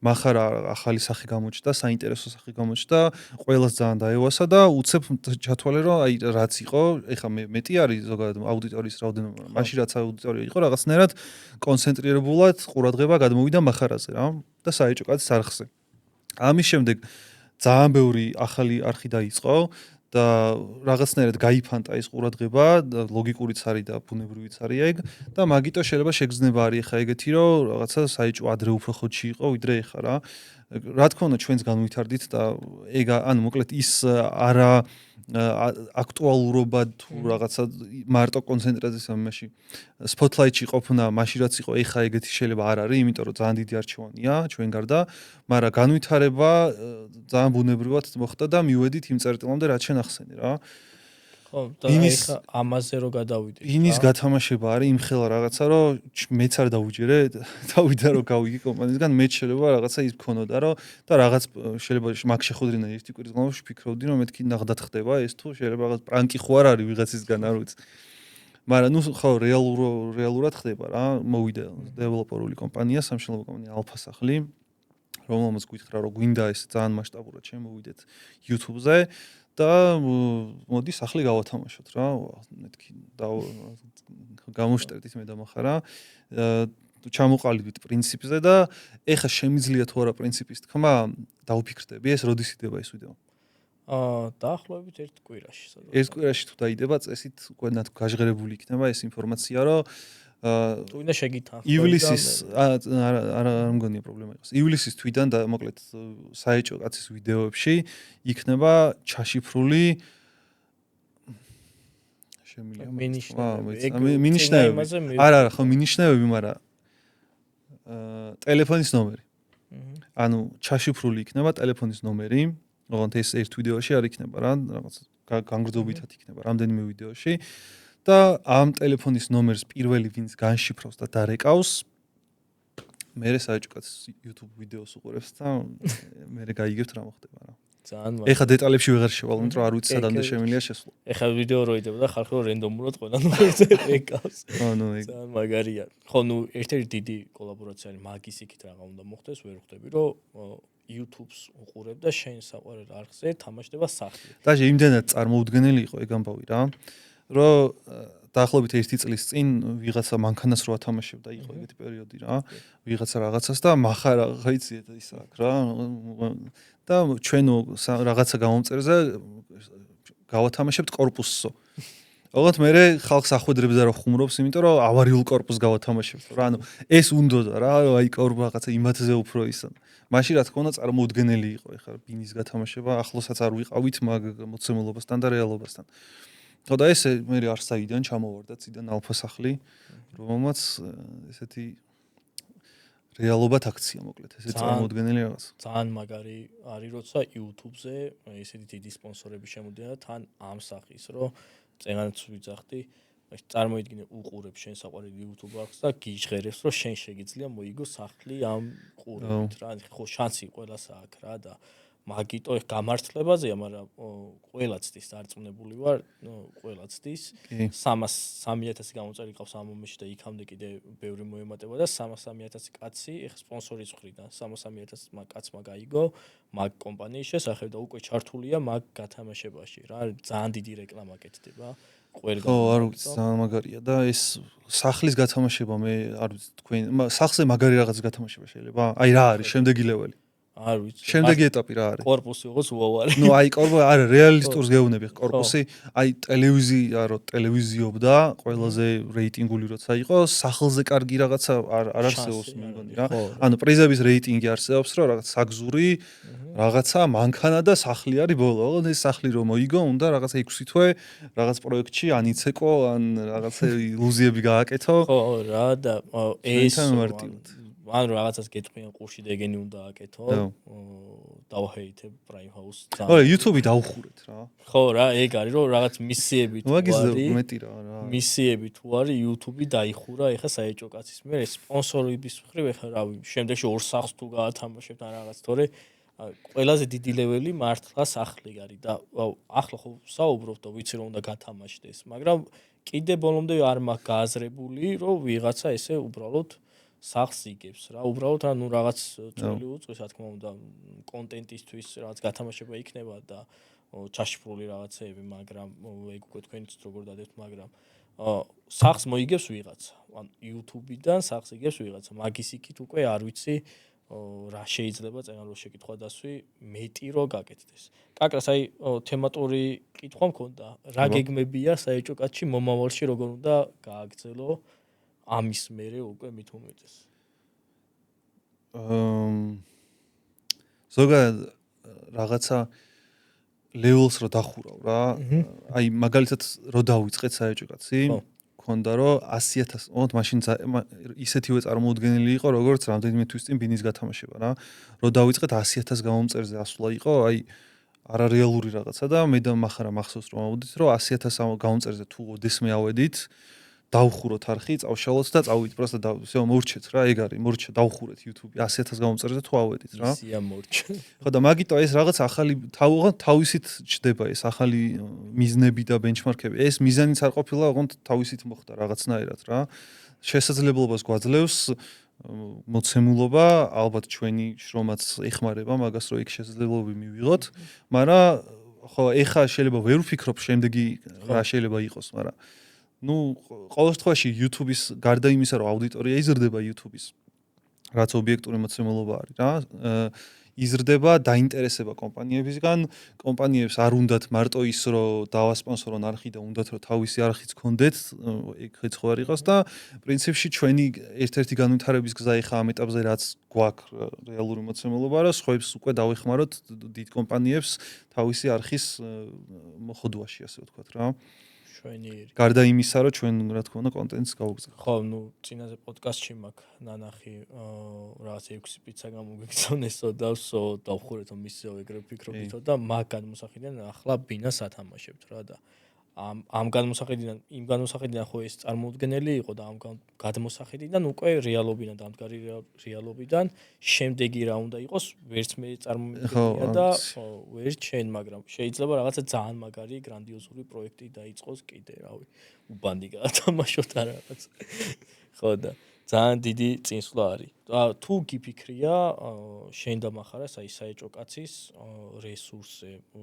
מחარა ახალი სახე გამოჩნდა, საინტერესო სახე გამოჩნდა, ყველას ძალიან დაევასა და უცებ ჩათვალე რომ აი რაც იყო, ეხა მეტი არის ზოგადად აუდიტორიის რაოდენობა, მაშინ რაც აუდიტორია იყო რაღაცნაირად კონცენტრირებულად ყურადღება გადმოვიდა מחარაზე რა და საეჭო კაცის არხზე. ამის შემდეგ ძალიან ბევრი ახალი არხი დაიწყო და რაღაცნაირად გაიფანტა ეს ყურადღება და ლოგიკურიც არის და ბუნებრივიც არის ეგ და მაგიტო შეიძლება შეგრძნება არის ხა ეგეთი რომ რაღაცა საეჭო ადრე უფრო ხოთში იყო ვიდრე ეხა რა. რა თქმა უნდა ჩვენს განვითარდით და ეგ ანუ მოკლედ ის არა აქტუალურობა თუ რაღაცა მარტო კონცენტრაცია იმაში სპოტლაიტში ყოფნა მაშინ რაც იყო ეხა ეგეთი შეიძლება არ არის, იმიტომ რომ ძალიან დიდი არჩევანია ჩვენ გარდა, მაგრამ განვითარება ძალიან ბუნებრივად მოხდა და მივედით იმ წერტილამდე რაც შენ ახსენე რა. ხო, და ეხა ამაზე რო გადავიდეთ. ინის გათამაშება არის იმხელა რაღაცა, რომ მეც არ დავუჯერე, დავიდა რომ გავიგე კომპანიისგან, მეც შეიძლება რაღაცა ის მქონოდა, რომ და რაღაც შეიძლება მაგ შეხვედრინა ერთი კვირის განმავლობაში ფიქრობდი, რომ მეთქი ნახდათ ხდება ეს თუ შეიძლება რაღაც პრანკი ხო არ არის ვიღაცისგან არ ვიცი. მაგრამ ნუ ხო რეალურად ხდება რა, მოვიდა დეველოპერული კომპანია, სამშენებლო კომპანია ალფასახლი, რომელმაც გითხრა რომ გვინდა ეს ძალიან მასშტაბურად შემოვიდეთ YouTube-ზე. და მოდი სახლი გავათამაშოთ რა, მეთქი გამოვშტერდით მე და מחარა, ჩამოყალიბდით პრინციპზე და ეხა შემიძლია თუ არა პრინციპის თქმა, დავფიქრდები ეს როდის იდება ეს ვიდეო. დაახლოებით ერთ კვირაში. ერთ კვირაში თუ დაიდება წესით უკვე გაჟღერებული იქნება ეს ინფორმაცია, რომ თუ უნდა შეგითანხმო. ივლისის არა მგონია პრობლემა იყოს. ივლისის თვიდან და მოკლედ საეჭო კაცის ვიდეოებში იქნება ჩაშიფრული მინიშნებები. არა, ხო მინიშნებები, მაგრამ ტელეფონის ნომერი. ანუ ჩაშიფრული იქნება ტელეფონის ნომერი, ოღონდ ეს ერთ ვიდეოში არ იქნება რა, რაღაც განგრძობითად იქნება რამდენიმე ვიდეოში. და ამ ტელეფონის ნომერს პირველი ვინც განშიფრავს და დარეკავს მე საეჭო კაცის YouTube ვიდეოს უყურებს და მე გაიგებთ რა მოხდება რა. ძალიან ეხა დეტალებში ვეღარ შევალ, იმიტომ რომ არ ვიცი სადამდე შემიძლია შესვლა. ეხა ვიდეო რო იდება და ხალხი რო რენდომულად ყველანუ ეკავს. ანუ ძალიან მაგარია. ხო, ნუ ერთ-ერთი დიდი კოლაბორაცია არის მაგის იქით რაღა უნდა მოხდეს, ვერ ხვდები, რომ YouTube-ს უყურებ და შენ საყვარელ არხზე თამაშდება სახლი. დაჟე იმდენად წარმოუდგენელი იყო ეგ ამბავი რა, რომ დაახლოებით 1 წლის წინ ვიღაცა მანქანას რო ათამაშებდა, იყო ეგეთი პერიოდი რა, ვიღაცა რაღაცას და מחარ ხაიცი ის აქ რა და ჩვენ რაღაცა გამომწერზე გავათამაშებთ კორპუსსო. ოღონდ მე ხალხს ახვედრებდა რომ ხუმრობს, იმიტომ რომ ავარიულ კორპუსს გავათამაშებთ რა. ანუ ეს უნდოდა რა, აი კორპუსი რაღაცა იმათზე უფრო ისა. მაშინ რა თქმა უნდა წარმოუდგენელი იყო ეხლა ბინის გათამაშება, ახლოსაც არ ვიყავით მაგ მოცემულობასთან და რეალობასთან. ხო და ეს მე არსაიდან ჩამოვარდა ციდან ალფასახლი, რომელმაც ესეთი რეალობად აქცია მოკლედ, ესე წარმოუდგენელი რაღაც. ძალიან მაგარი არის, როცა YouTube-ზე ესეთი დიდი სპონსორები შემოდიან და თან ამ სახის, რომ წეგანაც ვიძახდი, წარმოიდგინე უყურებ შენ საყვარელ YouTube არხს და გიჟღერებს, რომ შენ შეგიძლია მოიგო სახლი ამ ყურებით რა. ხო, შანსი ყველას აქვს რა და მაგიტო ეს გამართლებაზეა, მაგრამ ყველა ცდის დარწმუნებული ვარ, ყველა ცდის 300000 გამოწერი ყავს ამ მომენტში და იქამდე კიდე ბევრი მოემატება და 300000 კაცი ეხ სპონსორის მხრიდან 300000 კაცმა გაიგო მაგ კომპანიის შესახებ და უკვე ჩართულია მაგ გათამაშებაში რა, ძალიან დიდი რეკლამა კეთდება ყველგან. ხო, არ ვიცი, ძალიან მაგარია და ეს სახლის გათამაშება მე არ ვიცი თქვენ სახლზე მაგარი რაღაც გათამაშება შეიძლება? აი რა არის შემდეგი ლეველი? არ ვიცი. შემდეგი ეტაპი რა არის? კორპუსი იყოს უავარი. ნუ აი კორპუსი არა რეალისტურს გეუბნები კორპუსი, აი ტელევიზია რო ტელევიზიობდა, ყველაზე რეიტინგული როცა იყო, სახლზე კარგი რაღაცა არ არსებობს მე მგონი რა. ანუ პრიზების რეიტინგი არსებობს, რომ რაღაც საგზური, რაღაცა მანქანა და სახლი არის ბოლო. ოღონდ ეს სახლი რომ მოიგო, უნდა რაღაცა 6 თვე რაღაც პროექტში ანიცეკო, ან რაღაცა ილუზიები გააკეთო. ხო რა და ეს მარტივად. ან რაღაცას გეტყვიან ყურში და ეგენი უნდა აკეთო. დავჰეითებ Prime House. ხო, YouTube-ი დავხურეთ რა. ხო რა, ეგ არის რომ რაღაც მისიები თუ არის. მაგის მეტი რა. მისიები თუ არის YouTube-ი დაიხურა ეხა საეჭო კაცის მიერ სპონსორების მხრივ ეხა რავი, შემდეგში ორ სახლს თუ გაათამაშებთ ან რაღაც, თორე ყველაზე დიდი ლეველი მართლა სახლი არის და ახლა ხო საუბრობთ და ვიცი რომ უნდა გათამაშდეს, მაგრამ კიდე ბოლომდე არ მაქვს გააზრებული რომ ვიღაცა ესე უბრალოდ სახლს იგებს რა, უბრალოდ ანუ რაღაც წვლილი უწვის, რა თქმა უნდა, კონტენტისთვის რაღაც გათამაშება იქნება და ჩაშიფრული რაღაცეები, მაგრამ ეგ უკვე თქვენიც როგორ დადებთ, მაგრამ სახლს მოიგებს ვიღაცა. ან YouTube-დან სახლს იგებს ვიღაცა. მაგის იქით უკვე არ ვიცი რა შეიძლება წეგან რო შეკითხვა დასვი, მეტი რო გაკეთდეს. კაკრას აი თემატური კითხვა მქონდა, რა გეგმებია საეჭო კაცში მომავალში როგორ უნდა გააგრძელო? ამის მერე უკვე მით უმეტეს. ზოგადად რაღაცა ლეველს რო დახურავ რა. აი მაგალითად რო დავიწყეთ საეჭო კაცი, მქონდა რომ 100000, ოღონდ მაშინ ისეთივე წარმოუდგენელი იყო, როგორც რამდენიმე თვის წინ ბინის გათამაშება რა. რო დავიწყეთ 100000 გამომწერზე ასვლა იყო, აი არარეალური რაღაცა და მე და מחარა მახსოვს რომ ავედით, რომ 100000 გამომწერზე თუ ოდესმე ავედით, დავხუროთ არხი, წავშალოთ და წავიდით, просто всё მორჩეთ რა, ეგ არის, მორჩა, დავხურეთ YouTube-ი 100000 გამომწერზე თუ ავედით რა. ისია მორჩა. ხო და მაგიტო ეს რაღაც ახალი თავისით ჩდება ეს ახალი მიზნები და ბენჩმარკები. ეს მიზანიც არ ყოფილა, ოღონდ თავისით მოხდა რაღაცნაირად რა. შესაძლებლობას გვაძლევს მოცემულობა, ალბათ ჩვენი შრომაც ეხმარება მაგას, რომ იქ შესაძლებლობები მივიღოთ, მაგრამ ხო, ეხა შეიძლება ვერ ვფიქრობ შემდეგი რა შეიძლება იყოს, მაგრამ ნუ ყოველ შემთხვევაში YouTube-ის გარდა იმისა, რომ აუდიტორია იზრდება YouTube-ის, რაც ობიექტური მოცემულობა არის რა, იზრდება დაინტერესება კომპანიებისგან, კომპანიებს არ უნდათ მარტო ის, რომ დავასპონსორონ არხი და უნდათ რომ თავისი არხიც გქონდეთ, ეგ ხო არ იყოს და პრინციპში ჩვენი ერთ-ერთი განვითარების გზა ეხა ამ ეტაპზე რაც გვაქვს რეალური მოცემულობა, რა სხვებს უკვე დავეხმაროთ დიდ კომპანიებს თავისი არხის მოხდვაში, ასე ვთქვათ რა. გარდა იმისა, რომ ჩვენ რა თქმა უნდა კონტენტს გავუგზავნოთ. ხო, ნუ წინაზე პოდკასტში მაქვს ნანახი რაღაც 6 პიცა გამოგიგზავნესო და დავხურეთო მისეო ეგრე ვფიქრობითო და მაგ გადმოსახედიდან ახლა ბინას ათამაშებთ რა და ამ განმოსახედიდან იმ განმოსახედიდან ხო ეს წარმოუდგენელი იყო და ამ გადმოსახედიდან უკვე რეალობიდან დამდგარი რეალობიდან შემდეგი რა უნდა იყოს ვერც მე წარმომიდგენია და ვერც შენ მაგრამ შეიძლება რაღაცა ძალიან მაგარი გრანდიოზული პროექტი დაიწყოს კიდე რავი უბანდი გაათამაშოთ და რაღაც ხო და ძალიან დიდი წინსვლა არის. თუ გიფიქრია შენ და მახარას აი საეჭო კაცის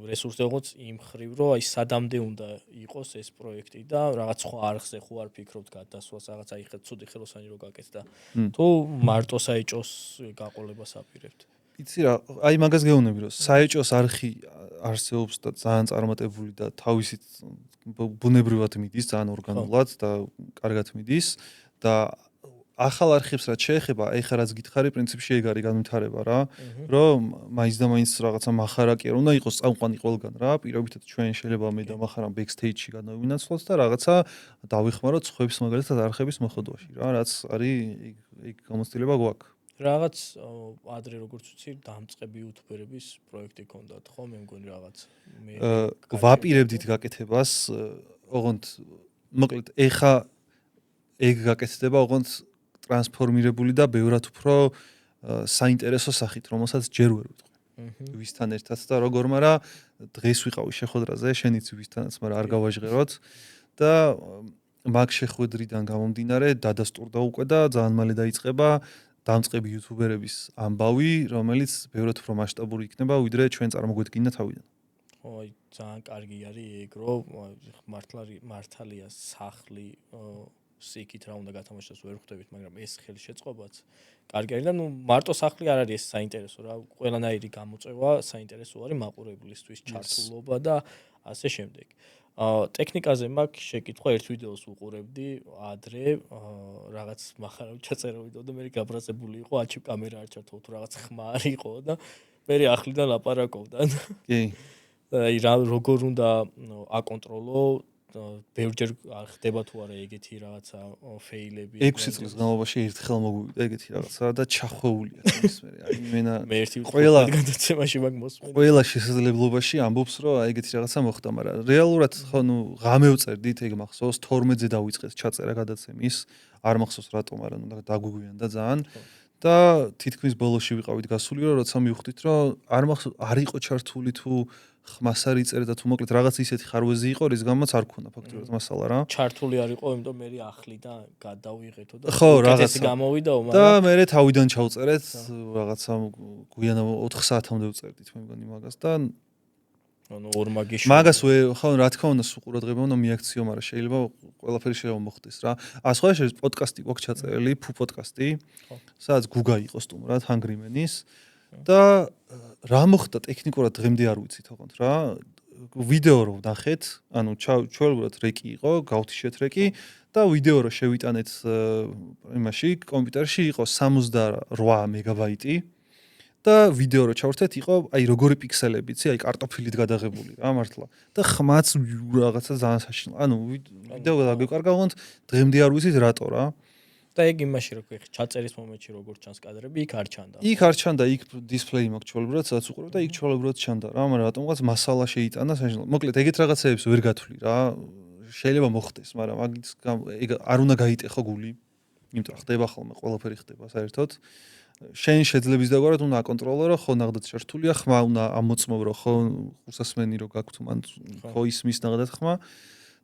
რესურსზე როგორც იმ ხრივ რომ აი სადამდე უნდა იყოს ეს პროექტი და რაღაც სხვა არხზე ხო არ ფიქრობთ გადასვლას რაღაც აი ცუდი ხელოსანი რო გაკეთდა და თუ მარტო საეჭოს გაყოლებას აპირებთ. იცი რა, აი მაგას გეუბნები რომ საეჭოს არხი არსებობს და ძალიან წარმატებული და თავისით ბუნებრივად მიდის, ძალიან ორგანულად და კარგად მიდის და ახალ არხებს რაც შეეხება, ეხლა რაც გითხარი, პრინციპში ეგ არის განვითარება რა, რომ მაინც და მაინც რაღაცა მახარაკი არ უნდა იყოს წამყვანი ყველგან რა, პირობითად ჩვენ შეიძლება მე და მახარამ ბექსტეიჯში განავინაცვლოთ და რაღაცა დავიხმაროთ ხვებს მაგალითად არხების მოხდობაში რა, რაც არის ეგ გამოცდილება გვაქვს. რაღაც ადრე როგორც ვიცი, დამწყები იუთუბერების პროექტი ქონდათ, ხო? მე მგონი რაღაც. მე ვაპირებდით გაკეთებას, ოღონდ მოკლედ ეხა ეგ გაკეთდება, ოღონდ ტრანსფორმირებული და ბევრად უფრო საინტერესო სახით, რომელსაც ჯერ ვერ ვიტყვი. ვისთან ერთად და როგორ, მაგრამ დღეს ვიყავი შეხვედრაზე, შენიც ვისთანაც, მაგრამ არ გავაჟღეროთ და მაგ შეხვედრიდან გამომდინარე დადასტურდა უკვე და ძალიან მალე დაიწყება დამწყები იუთუბერების ამბავი, რომელიც ბევრად უფრო მასშტაბური იქნება, ვიდრე ჩვენ წარმოგვედგინა თავიდან. ხო, აი ძალიან კარგი არის ეგ, რომ მართალია სახლი სიკით რა უნდა გათამაშოს ვერ ხვდებით, მაგრამ ეს ხელშეწყობაც კარგი არის და ნუ მარტო სახლი არ არის ეს საინტერესო რა, ყველანაირი გამოწვევა საინტერესო არის მაყურებლისთვის ჩართულობა და ასე შემდეგ. ტექნიკაზე მაქვს შეკითხვა, ერთ ვიდეოს ვუყურებდი ადრე, რაღაც მახარავი ჩაწერა ვიდეო და მე გაბრაზებული იყო, აჩი კამერა არ ჩართო, თუ რაღაც ხმა არ იყო და მე ახლიდან ლაპარაკობდა. კი. აი როგორ უნდა აკონტროლო ბევრჯერ ხდება თუ არა ეგეთი რაღაცა ფეილები 6 წლის განმავლობაში ერთხელ მოგვივიდა ეგეთი რაღაცა და ჩახვეულია ის მე მე ერთი ყველა გადაცემაში მაგ მოსმენდი ყველა შესაძლებლობაში ამბობს რომ ეგეთი რაღაცა მოხდა მაგრამ რეალურად ხო ნუ ღამევწერდით ეგ მახსოვს 12-ზე დავიწყეთ ჩაწერა გადაცემის არ მახსოვს რატომ არა ნუ დაგვიგვიანდა ძალიან და თითქმის ბოლოში ვიყავით გასული რომ როცა მივხვდით რომ არ მახსოვს არ იყო ჩართული თუ ხმას არ იწერდა და თუ მოკლედ რაღაც ისეთი ხარვეზი იყო, რის გამოც არ ქონდა ფაქტობრივად მასალა რა. ჩართული არ იყო, იმიტომ მე ახლიდან გადავიღეთო და ხო, რაღაცა გამოვიდაო, მაგრამ და მე თავიდან ჩავწერეთ, რაღაცა გვიან 4 საათამდე ვწერდით მე მგონი მაგას და ანუ ორმაგიში. მაგას ხო, რა თქმა უნდა, სულ ყურადღება უნდა მიაქციო, მაგრამ შეიძლება ყველაფერი შეიძლება მოხდეს რა. სხვა შეიძლება პოდკასტი გვაქვს ჩაწერილი, ფუ პოდკასტი, სადაც გუგა იყო სტუმრად, ჰანგრიმენის და რა მოხდა ტექნიკურად დღემდე არ ვიცით ოღონდ რა ვიდეო რო ვნახეთ ანუ ჩვეულებრივად რეკი იყო გავთიშეთ რეკი და ვიდეო რო შევიტანეთ იმაში კომპიუტერში იყო 68 მეგაბაიტი და ვიდეო რო ჩავერთეთ იყო აი როგორი პიქსელები იცი აი კარტოფილით გადაღებული რა მართლა და ხმაც რაღაცა ძალიან საშინლო ანუ ვიდეო გაგეკარგა ოღონდ დღემდე არ ვიცით რატო რა და ეგ იმაში რო ხე ჩაწერის მომენტში როგორ ჩანს კადრები იქ არ ჩანდა. იქ არ ჩანდა, იქ დისპლეი მაქვს ჩვეულებრივად, სადაც უყურებ და იქ ჩვეულებრივად ჩანდა რა, მაგრამ რატომღაც მასალა შეიტანა საშინლო. მოკლედ ეგეთ რაღაცეებს ვერ გათვლი რა. შეიძლება მოხდეს, მაგრამ მაგის ეგ არ უნდა გაიტეხო გული. იმიტომ რომ ხდება ხოლმე, ყველაფერი ხდება საერთოდ. შენ შეძლებს დაგვარად უნდა აკონტროლო რომ ხო ნახდათ შერთულია, ხმა უნდა ამოწმო რომ ხო უსასმენი რო გაქვთ მან ხო ისმის ნახდათ ხმა.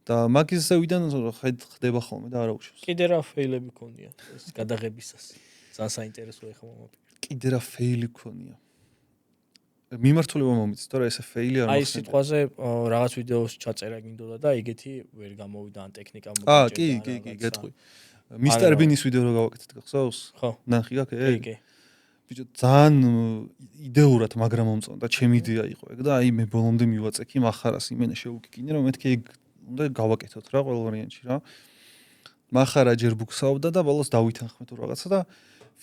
და მაგის ზევიდან ხდება ხოლმე და არა უშავს. კიდე რა ფეილები ქონია ეს გადაღებისას. ძალიან საინტერესო ეხლა მომაკვირვე. კიდე რა ფეილი ქონია. მიმართულება მომიცით, თორე ესე ფეილი არ მოხდა. აი სიტყვაზე რაღაც ვიდეოს ჩაწერა გინდოდა და ეგეთი ვერ გამოვიდა ან ტექნიკა მოგვიჭერდა. კი, გეტყვი. მისტერ ბინის ვიდეო რო გავაკეთეთ, გახსოვს? ხო. ნახი აქ ეგ? კი. ბიჭო, ძალიან იდეურად მაგრამ მომწონდა, ჩემი იდეა იყო ეგ და აი მე ბოლომდე მივაწექი მახარას იმენა შევუკიკინე რომ მეთქი ეგ უნდა გავაკეთოთ რა ყოველ ვარიანტში რა. მახარა ჯერ ბუქსაობდა და ბოლოს დავითანხმეთ რაღაცა და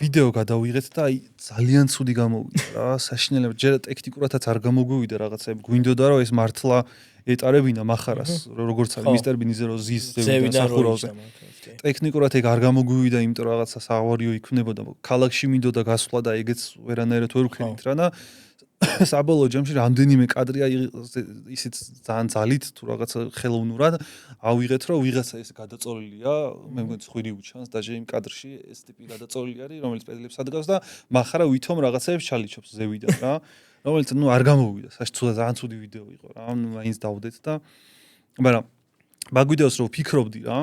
ვიდეო გადავიღეთ და აი ძალიან ცუდი გამოვიდა რა. საშინელება ჯერ ტექნიკურადაც არ გამოგვივიდა რაღაცები. გვინდოდა რომ ეს მართლა ეტარებინა მახარას როგორც არის მისტერ ბინიზე რო ზის ზევიდან სახურავზე. ტექნიკურად ეგ არ გამოგვივიდა, იმიტომ რაღაცა საავარიო იქნებოდა. ქალაქში მინდოდა გასვლა და ეგეც ვერანაირად ვერ ვქენით რა და საბოლოო ჯამში რამდენიმე კადრია ისიც ძალიან ძალით თუ რაღაცა ხელოვნურად ავიღეთ რომ ვიღაცა ეს გადაწოლილია მე მგონი ხვირი უჩანს დაჟე იმ კადრში ეს ტიპი გადაწოლილი არის რომელიც პედლებს ადგავს და მახარა ვითომ რაღაცაებს ჩალიჩობს ზევიდან რა რომელიც არ გამოვიდა საშცუდა ძალიან ცუდი ვიდეო იყო რა მაინც დავდეთ და მაგრამ მაგ ვიდეოს რო ვფიქრობდი რა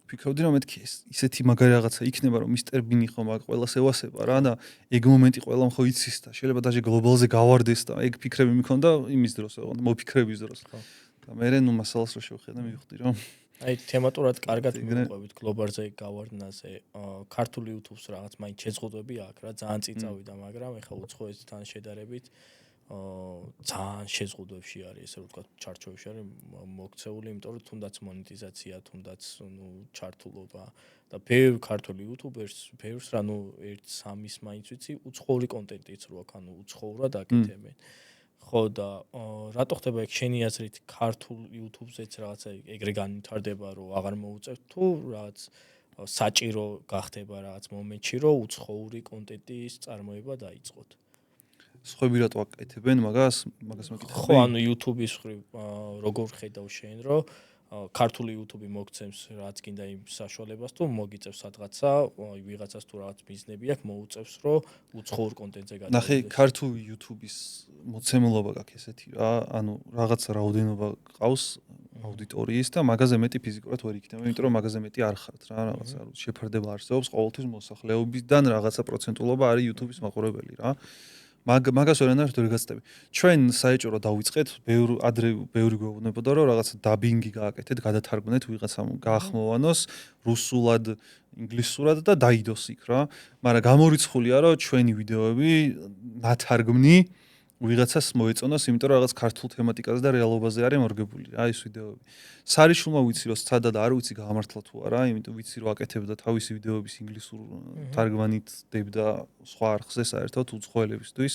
ვფიქრობდი რომ მეთქი ისეთი მაგარი რაღაცა იქნება რომ მისტერ ბინი ხომ აქ ყველას ევასება რა და ეგ მომენტი ყველამ ხო იცის და შეიძლება დაჟე გლობალზე გავარდეს და ეგ ფიქრები მქონდა იმის დროს მოფიქრების დროს და მე ნუ მასალას რო შევხედე მივხვდი რომ აი თემატურად კარგად მივყვებით გლობალზე გავარდნაზე ქართული YouTube-ს რაღაც მაინც შეზღუდვები აქვს რა ძალიან წინ წავიდა მაგრამ ეხლა უცხოეთთან შედარებით ძალიან შეზღუდვებში არის ესე რომ ვთქვა ჩარჩოებში არის მოქცეული იმიტომ რომ თუნდაც მონეტიზაცია თუნდაც ნუ ჩართულობა და ბევრ ქართული YouTubers ბევრს რა ნუ 1-3-ის მაინც ვიცი უცხოური კონტენტიც რო აქ ანუ უცხოურად აკეთებენ ხო და რატო ხდება ეგ შენი აზრით ქართულ YouTube-ზეც რაღაცა ეგრე განვითარდება რომ აღარ მოუწევთ თუ რაღაც საჭირო გახდება რაღაც მომენტში რომ უცხოური კონტენტის წარმოება დაიწყოთ სხვები რატო აკეთებენ მაგას მეკითხები ხო ანუ YouTube-ის ხრივ როგორ ხედავ შენ რომ ქართული YouTube-ი მოგცემს რაც კიდე იმ საშუალებას თუ მოგიწევს სადღაცა ვიღაცას თუ რაღაც ბიზნესები აქვს მოუწევს რომ უცხოურ კონტენტზე გადავიდეს ნახე ქართული YouTube-ის მოცემულობა გაქვს ესეთი რა ანუ რაღაცა რაოდენობა ყავს აუდიტორიის და მაგაზე მეტი ფიზიკურად ვერ იქნება იმიტომ რომ მაგაზე მეტი არ ხართ რა რაღაცა შეფარდება არსებობს ყოველთვის მოსახლეობისგან რაღაცა პროცენტულობა არის YouTube-ის მაყურებელი რა მაგას ვერანაირად ვერ გაცდები. ჩვენ საეჭვრო დავიწყეთ, ბევრი გვეუბნებოდა რომ რაღაცა დაბინგი გააკეთეთ, გადათარგმნეთ ვიღაცამ გაახმოვანოს რუსულად, ინგლისურად და დაიდოს იქ რა. მაგრამ გამორიცხულია რომ ჩვენი ვიდეოები ნათარგმნი ვიღაცას მოეწონოს, იმიტომ რომ რაღაც ქართულ თემატიკაზე და რეალობაზე არის მორგებული რა ეს ვიდეოები. სარიშულმა ვიცი რომ სცადა და არ ვიცი გაამართლა თუ არა, იმიტომ ვიცი რომ აკეთებდა თავისი ვიდეოების ინგლისურ თარგმანით დებდა სხვა არხზე საერთოდ უცხოელებისთვის.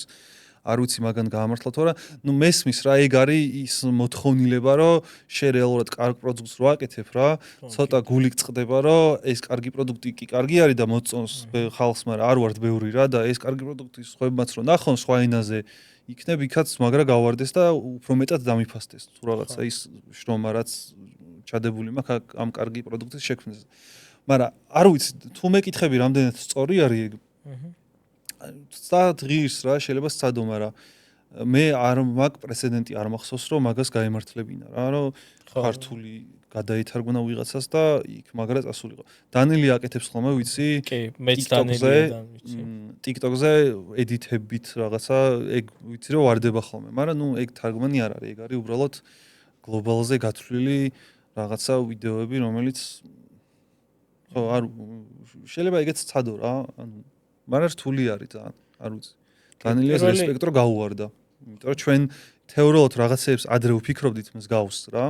არ ვიცი მაგან გაამართლა თუ არა. ნუ მესმის რა ეგ არის ის მოთხოვნილება რომ შე რეალურად კარგ პროდუქტს რო აკეთებ რა, ცოტა გული გწყდება რომ ეს კარგი პროდუქტი კი კარგი არის და მოწონს ხალხს, მაგრამ არ ვართ ბევრი რა და ეს კარგი პროდუქტი სხვებმაც რო ნახონ სხვა ენაზე იქნებ იქაც მაგრა გავარდეს და უფრო მეტად დამიფასდეს თუ რაღაცა ის შრომა რაც ჩადებული მაქვს ამ კარგი პროდუქტის შექმნაზე. მაგრამ არ ვიცი თუ მეკითხები რამდენად სწორი არის ეგ. სწორად ღირს რა შეიძლება სცადო, მაგრამ მე არ მაქვს პრეცედენტი არ მახსოვს რომ მაგას გაემართლებინა რა რომ ქართული გადაითარგმნა ვიღაცას და იქ მაგრა წასულიყო. დანელი აკეთებს ხოლმე ვიცი? კი, მეც დანელიდან ვიცი. TikTok-ზე ედიტებით რაღაცა ეგ ვიცი რომ ვარდება ხოლმე, მაგრამ ნუ ეგ თარგმანი არ არის, ეგ არის უბრალოდ გლობალზე გათვლილი რაღაცა ვიდეოები, რომელიც ხო არ შეიძლება ეგეც სცადო რა, ანუ მაგრამ რთული არის ძალიან, არ ვიცი. დანელიას რესპექტ რო გაუვარდა. იმიტომ რომ ჩვენ თეორიულად რაღაცებს ადრე ვფიქრობდით მსგავს რა.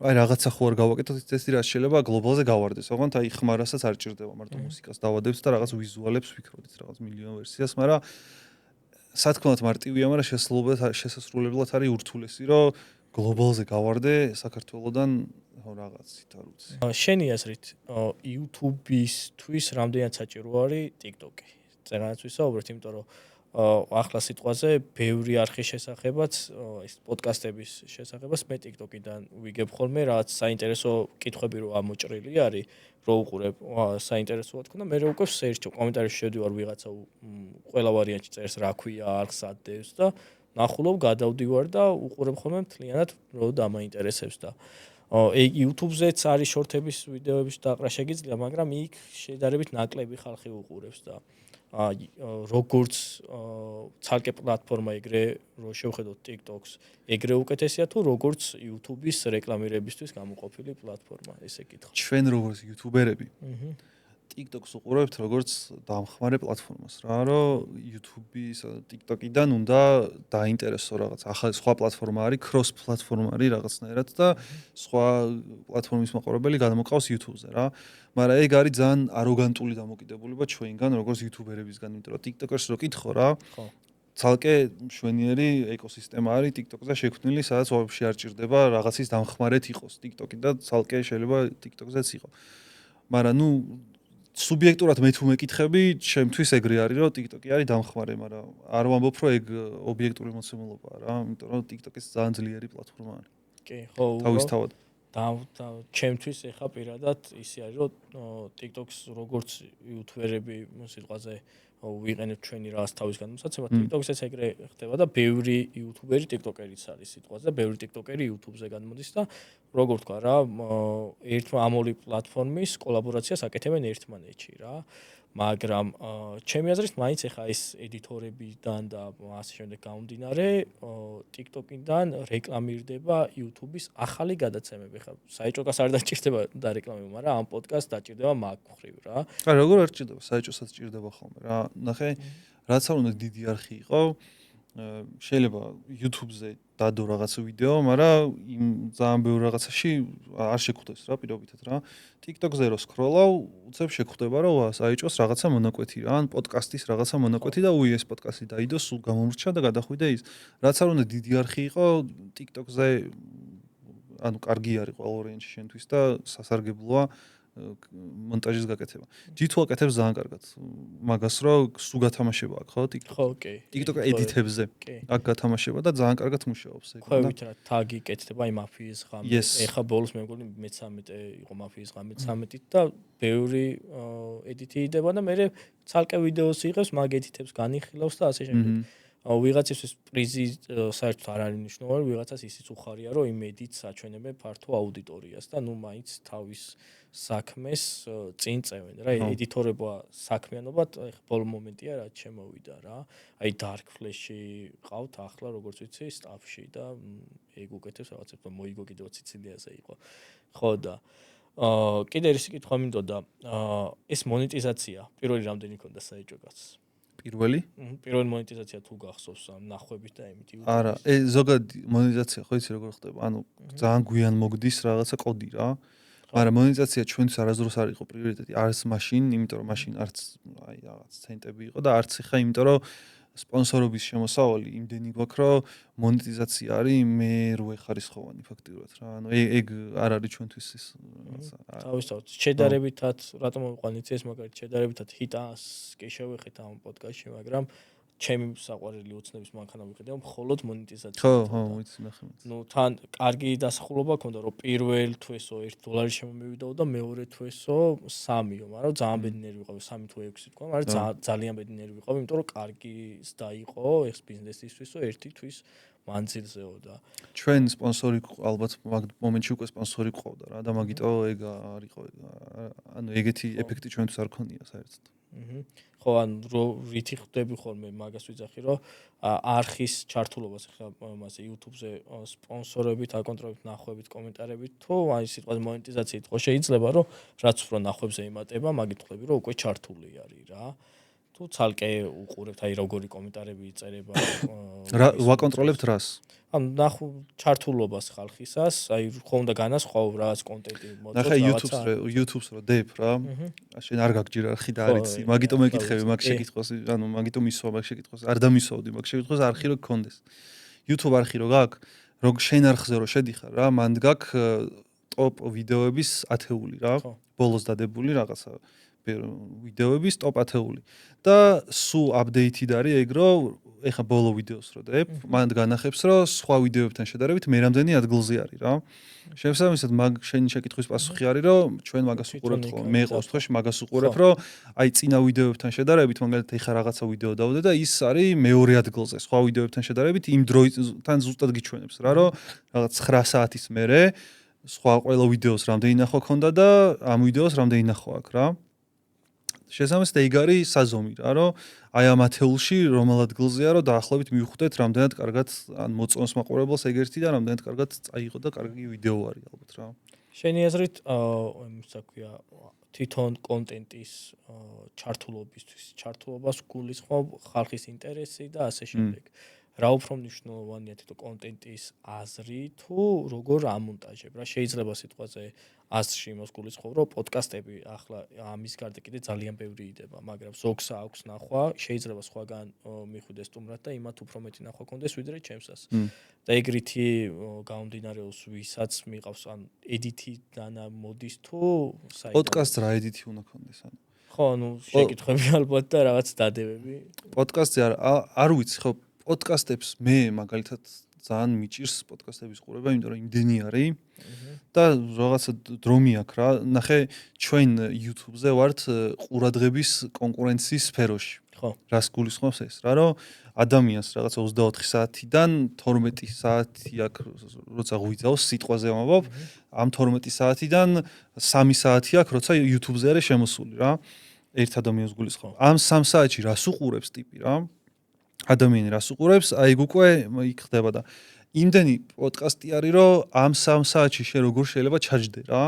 აი რაღაცა ხო არ გავაკეთოთ ეს რა შეიძლება გლობალზე გავარდეს. ოღონდ აი ხმარასაც არ ჭირდება მარტო მუსიკას დავადებთ და რაღაც ვიზუალებს ვფიქრობთ რაღაც მილიონ ვერსიას, მაგრამ სათქმელად მარტივია, მაგრამ შესაძლებლად არის ურთულესი, რომ გლობალზე გავარდე საქართველოსდან რაღაცით არ ვიცი. შენი აზრით YouTube-ისთვის რამდენად საჭირო არის TikTok-ი? წერანაც ვისაუბრეთ, იმიტომ რომ ახლა სიტყვაზე ბევრი არხის შესახებაც, ეს პოდკასტების შესახებაც მე TikTok-იდან ვიგებ ხოლმე, რაც საინტერესო კითხვები რო ამოჭრილი არის, რო უყურებ, საინტერესოა თქო და მე უკვე სერჩო კომენტარებში შევდივარ ვიღაცა ყველა ვარიანტი წერს რა ქვია, არხს ადევს და ნახულობ, გადავდივარ და უყურებ ხოლმე მთლიანად რო დამაინტერესებს და YouTube-ზეც არის შორტების ვიდეოების დაყრა შეგიძლია, მაგრამ იქ შედარებით ნაკლები ხალხი უყურებს და როგორც ცალკე პლატფორმა ეგრე რო შევხედოთ TikTok-ს, ეგრე უკეთესია თუ როგორც YouTube-ის რეკლამირებისთვის გამოყოფილი პლატფორმა, ესე კითხო. ჩვენ როგორც YouTuber-ები TikTok-ს უყურებთ როგორც დამხმარე პლატფორმას რა, რომ YouTube-ის TikTok-იდან უნდა დაინტერესო რაღაც. ახლა სხვა პლატფორმა არის, cross პლატფორმა არის რაღაცნაირად და სხვა პლატფორმის მაყურებელი გადმოყავს YouTube-ზე რა. მაგრამ ეგ არის ძალიან აროგანტული დამოკიდებულება ჩვენგან როგორც YouTuber-ებისგან, იმიტომ რომ TikTok-ers რო კითხო რა. ხო. ცალკე მშვენიერი ეკოსისტემა არის TikTok-ზე შექმნილი, სადაც ვაფშე არ ჭირდება რაღაცის დამხმარეთ იყოს TikTok-ი და ცალკე შეიძლება TikTok-ზეც იყო. მაგრამ ნუ სუბიექტურად მე თუ მეკითხები, ჩემთვის ეგრე არის, რომ TikTok-ი არის დამხმარე, მაგრამ არ ვამბობ, რომ ეგ ობიექტური მოცემულობაა რა, იმიტომ რომ TikTok-ის ძალიან ძლიერი პლატფორმა არის. კი, ხო, თავისთავად. და ჩემთვის ეხა პირადად ისე არის, რომ TikTok-ს როგორც იუთუბერები სიტყვაზე ვიყენებ ჩვენი რაღაც თავის განმოსაცემად, TikTok-ს ეგრე ხდება და ბევრი იუთუბერი TikTok-ერიც არის სიტყვაზე და ბევრი TikTok-ერი YouTube-ზე განმოდის და როგორ თქვა რა, ერთმა ამ ორი პლატფორმის კოლაბორაციას აკეთებენ ერთმანეთში რა. მაგრამ ჩემი აზრით მაინც ეხა ეს ედიტორებიდან და ასე შემდეგ გამომდინარე TikTok-იდან რეკლამირდება YouTube-ის ახალი გადაცემები. ხა საეჭვოს არ დაჭირდება დარეკლამება, მაგრამ ამ პოდკასტს დაჭირდება მაგ მხრივ რა. არა, როგორ არ ჭირდება, საეჭვოსაც ჭირდება ხოლმე რა. ნახე, რაც არ უნდა დიდი არხი იყო, შეიძლება YouTube-ზე დადო რაღაცა ვიდეო, მაგრამ იმ ძალიან ბევრ რაღაცაში არ შეგხვდეს რა პირობითად რა. TikTok-ზე რო სკროლავ, უცებ შეგხვდება რომ საეჭვოს რაღაცა მონაკვეთი რა, ან პოდკასტის რაღაცა მონაკვეთი და უი ეს პოდკასტი დაიდო, სულ გამომრჩა და გადახვიდე ის. რაც არ უნდა დიდი არხი იყო, TikTok-ზე ანუ კარგი არის ყოველ ორიენტში შენთვის და სასარგებლოა მონტაჟის გაკეთება. ჯითუ აკეთებს ძალიან კარგად. მაგას რომ სულ გათამაშება აქვს, ხო, TikTok. ხო, კი. TikTok ედიტებზე. აქ გათამაშება და ძალიან კარგად მუშაობს ეგ. ხვევით რა, თაგი კეთდება აი მაფიის ღამე. ეხა ბოლოს მე მგონი მე-13 იყო მაფიის ღამე 13-ით და ბევრი ედიტი იდება და მე ცალკე ვიდეოს იღებს, მაგ ედიტებს განიხილავს და ასე შემდეგ. ვიღაცისთვის პრიზი საერთოდ არ არის მნიშვნელოვანი, ვიღაცას ისიც უხარია, რომ იმ ედიტს აჩვენებენ ფართო აუდიტორიას და ნუ მაინც თავის საქმეს წინ წევენ რა. ედიტორება საქმიანობა ეხა ბოლო მომენტია რაც შემოვიდა რა. აი Dark Flash-ი ყავთ ახლა როგორც ვიცი სტაფში და ეგ უკეთებს რაღაცებს და მოიგო კიდევ სიცილიაზე იყო. ხო და კიდე ერთი კითხვა მინდოდა, ეს მონეტიზაცია პირველი რამდენი ქონდა საეჭვოს? პირველი მონეტიზაცია თუ გახსოვს ამ ნახვებით და იმით YouTube-ის. არა, ზოგადი მონეტიზაცია ხო იცი როგორ ხდება? ანუ ძალიან გვიან მოგდის რაღაცა კოდი რა. მაგრამ მონეტიზაცია ჩვენთვის არასდროს არ იყო პრიორიტეტი, არც მაშინ, იმიტომ რომ მაშინ არც აი რაღაც ცენტები იყო და არც ხა, იმიტომ რომ სპონსორობის შემოსავალი იმდენი გვაქვს, რომ მონეტიზაცია არის მე-8 ხარისხოვანი ფაქტიურად რა. ანუ ეგ არ არის ჩვენთვის ის რაღაცა. თავისთავად შედარებითად, რატომ მოყვანით ეს მაგალითად შედარებითად ჰიტას კი შევეხეთ ამ პოდკასტში, მაგრამ ჩემი საყვარელი ოცნების მანქანა ვიყიდე, მხოლოდ მონეტიზაცია. ხო, ვიცი ნახე. ნუ თან კარგი დასახულობა ქონდა, რომ პირველ თვესო $1 შემომივიდაო და მეორე თვესო 3-ო, მაგრამ ძალიან ბედნიერი ვიყავი 3 თუ 6 თქვა, მაგრამ ძალიან ბედნიერი ვიყავი, იმიტომ რომ კარგის დაიყო ეს ბიზნესისთვისო 1 თვის მანძილზეო და ჩვენ სპონსორი ალბათ მაგ მომენტში უკვე სპონსორი ყავდა რა და მაგიტო ეგ არისო ანუ ეგეთი ეფექტი ჩვენთვის არ ქონია საერთოდ. ხო, ანუ რითი ხვდები ხოლმე მაგას ვიძახი, რომ არხის ჩართულობას ხა მასე YouTube-ზე სპონსორებით, აკონტროლებით, ნახვებით, კომენტარებით თუ აი სიტყვაზე მონეტიზაციით ხო შეიძლება რომ რაც უფრო ნახვებზე იმატება, მაგით ხვდები რომ უკვე ჩართული არის რა. თუ ცალკე უყურებთ აი როგორი კომენტარები იწერება რა ვაკონტროლებთ რას? ანუ ნახო ჩართულობას ხალხისას, აი ხო უნდა განასხვაო რაღაც კონტენტი მოწოთ რაღაცა. ნახე YouTube-ს რო დებ რა. შენ არ გაგჯირა ხი და არ იცი. მაგიტომ მეკითხები, მაგ შეკითხვას, ანუ მაგიტომ ისვა მაგ შეკითხვას. არ დამისვავდი მაგ შეკითხვას არხი რო გქონდეს. YouTube არხი რო გაქვს, რო შენ არხზე რო შედიხარ რა, მანდ გაქვს ტოპ ვიდეოების ათეული რა. ბოლოს დადებული რაღაცა ვიდეოების ტოპ ათეული. და სულ აპდეითი არის ეგ რო ეხა ბოლო ვიდეოს რო დებ, მანდ განახებს რომ სხვა ვიდეოებთან შედარებით მე რამდენი ადგილზე არის რა. შესაბამისად მაგ შენი შეკითხვის პასუხი არის რომ ჩვენ მაგას უყურებთ ხოლმე. მე ყოველ შემთხვევაში მაგას უყურებ რომ აი წინა ვიდეოებთან შედარებით მაგალითად ეხა რაღაცა ვიდეო დავდე და ის არის მეორე ადგილზე სხვა ვიდეოებთან შედარებით იმ დროთან ზუსტად გიჩვენებს რა რომ რაღაც 9 საათის მერე სხვა ყველა ვიდეოს რამდენი ნახვა ქონდა და ამ ვიდეოს რამდენი ნახვა აქვს რა. შესაბამისად ეგ არის საზომი რა რომ აი ამ ათეულში რომელ ადგილზეა რომ დაახლოებით მივხვდეთ რამდენად კარგად ან მოწონს მაყურებელს ეგ ერთი და რამდენად კარგად წაიღო და კარგი ვიდეო არის ალბათ რა. შენი აზრით იმისა ქვია თვითონ კონტენტის ჩართულობისთვის ჩართულობას გულისხმობ ხალხის ინტერესი და ასე შემდეგ. რა უფრო მნიშვნელოვანია თვითონ კონტენტის აზრი თუ როგორ ამონტაჟებ რა შეიძლება სიტყვაზე აზრში იმას გულისხმობ რომ პოდკასტები ახლა ამის გარდა კიდე ძალიან ბევრი იდება მაგრამ ზოგს აქვს ნახვა შეიძლება სხვაგან მიხვიდეს სტუმრად და იმათ უფრო მეტი ნახვა კონდეს ვიდრე ჩემსას და ეგრითი გამომდინარეობს ვისაც მიყავს ან ედიტიდან მოდის თუ პოდკასტ რა ედიტი უნდა კონდეს ანუ ხო, ნუ შეკითხები ალბათ და რაღაც დადებები. პოდკასტზე არ ვიცი, ხო, პოდკასტებს მე მაგალითად ძალიან მიჭირს პოდკასტების ყურება, იმიტომ რომ იმდენი არის და რაღაცა დრო მიაქვს რა. ნახე, ჩვენ YouTube-ზე ვართ ყურადღების კონკურენციის სფეროში. ხო. რას გულისხმობს ეს? რა რომ ადამიანს რაღაცა 24 საათიდან 12 საათი აქვს, როცა ღვიძავს სიტყვაზე ვამბობ, ამ 12 საათიდან 3 საათი აქვს, როცა YouTube-ზე არის შემოსული რა. ერთ ადამიანს გულისხმობს. ამ 3 საათში რას უყურებს ტიპი რა? ადამიანი რას უყურებს, აი უკვე იქ ხდება და იმდენი პოდკასტი არის, რომ ამ 3 საათში შე როგორ შეიძლება ჩაჯდე რა.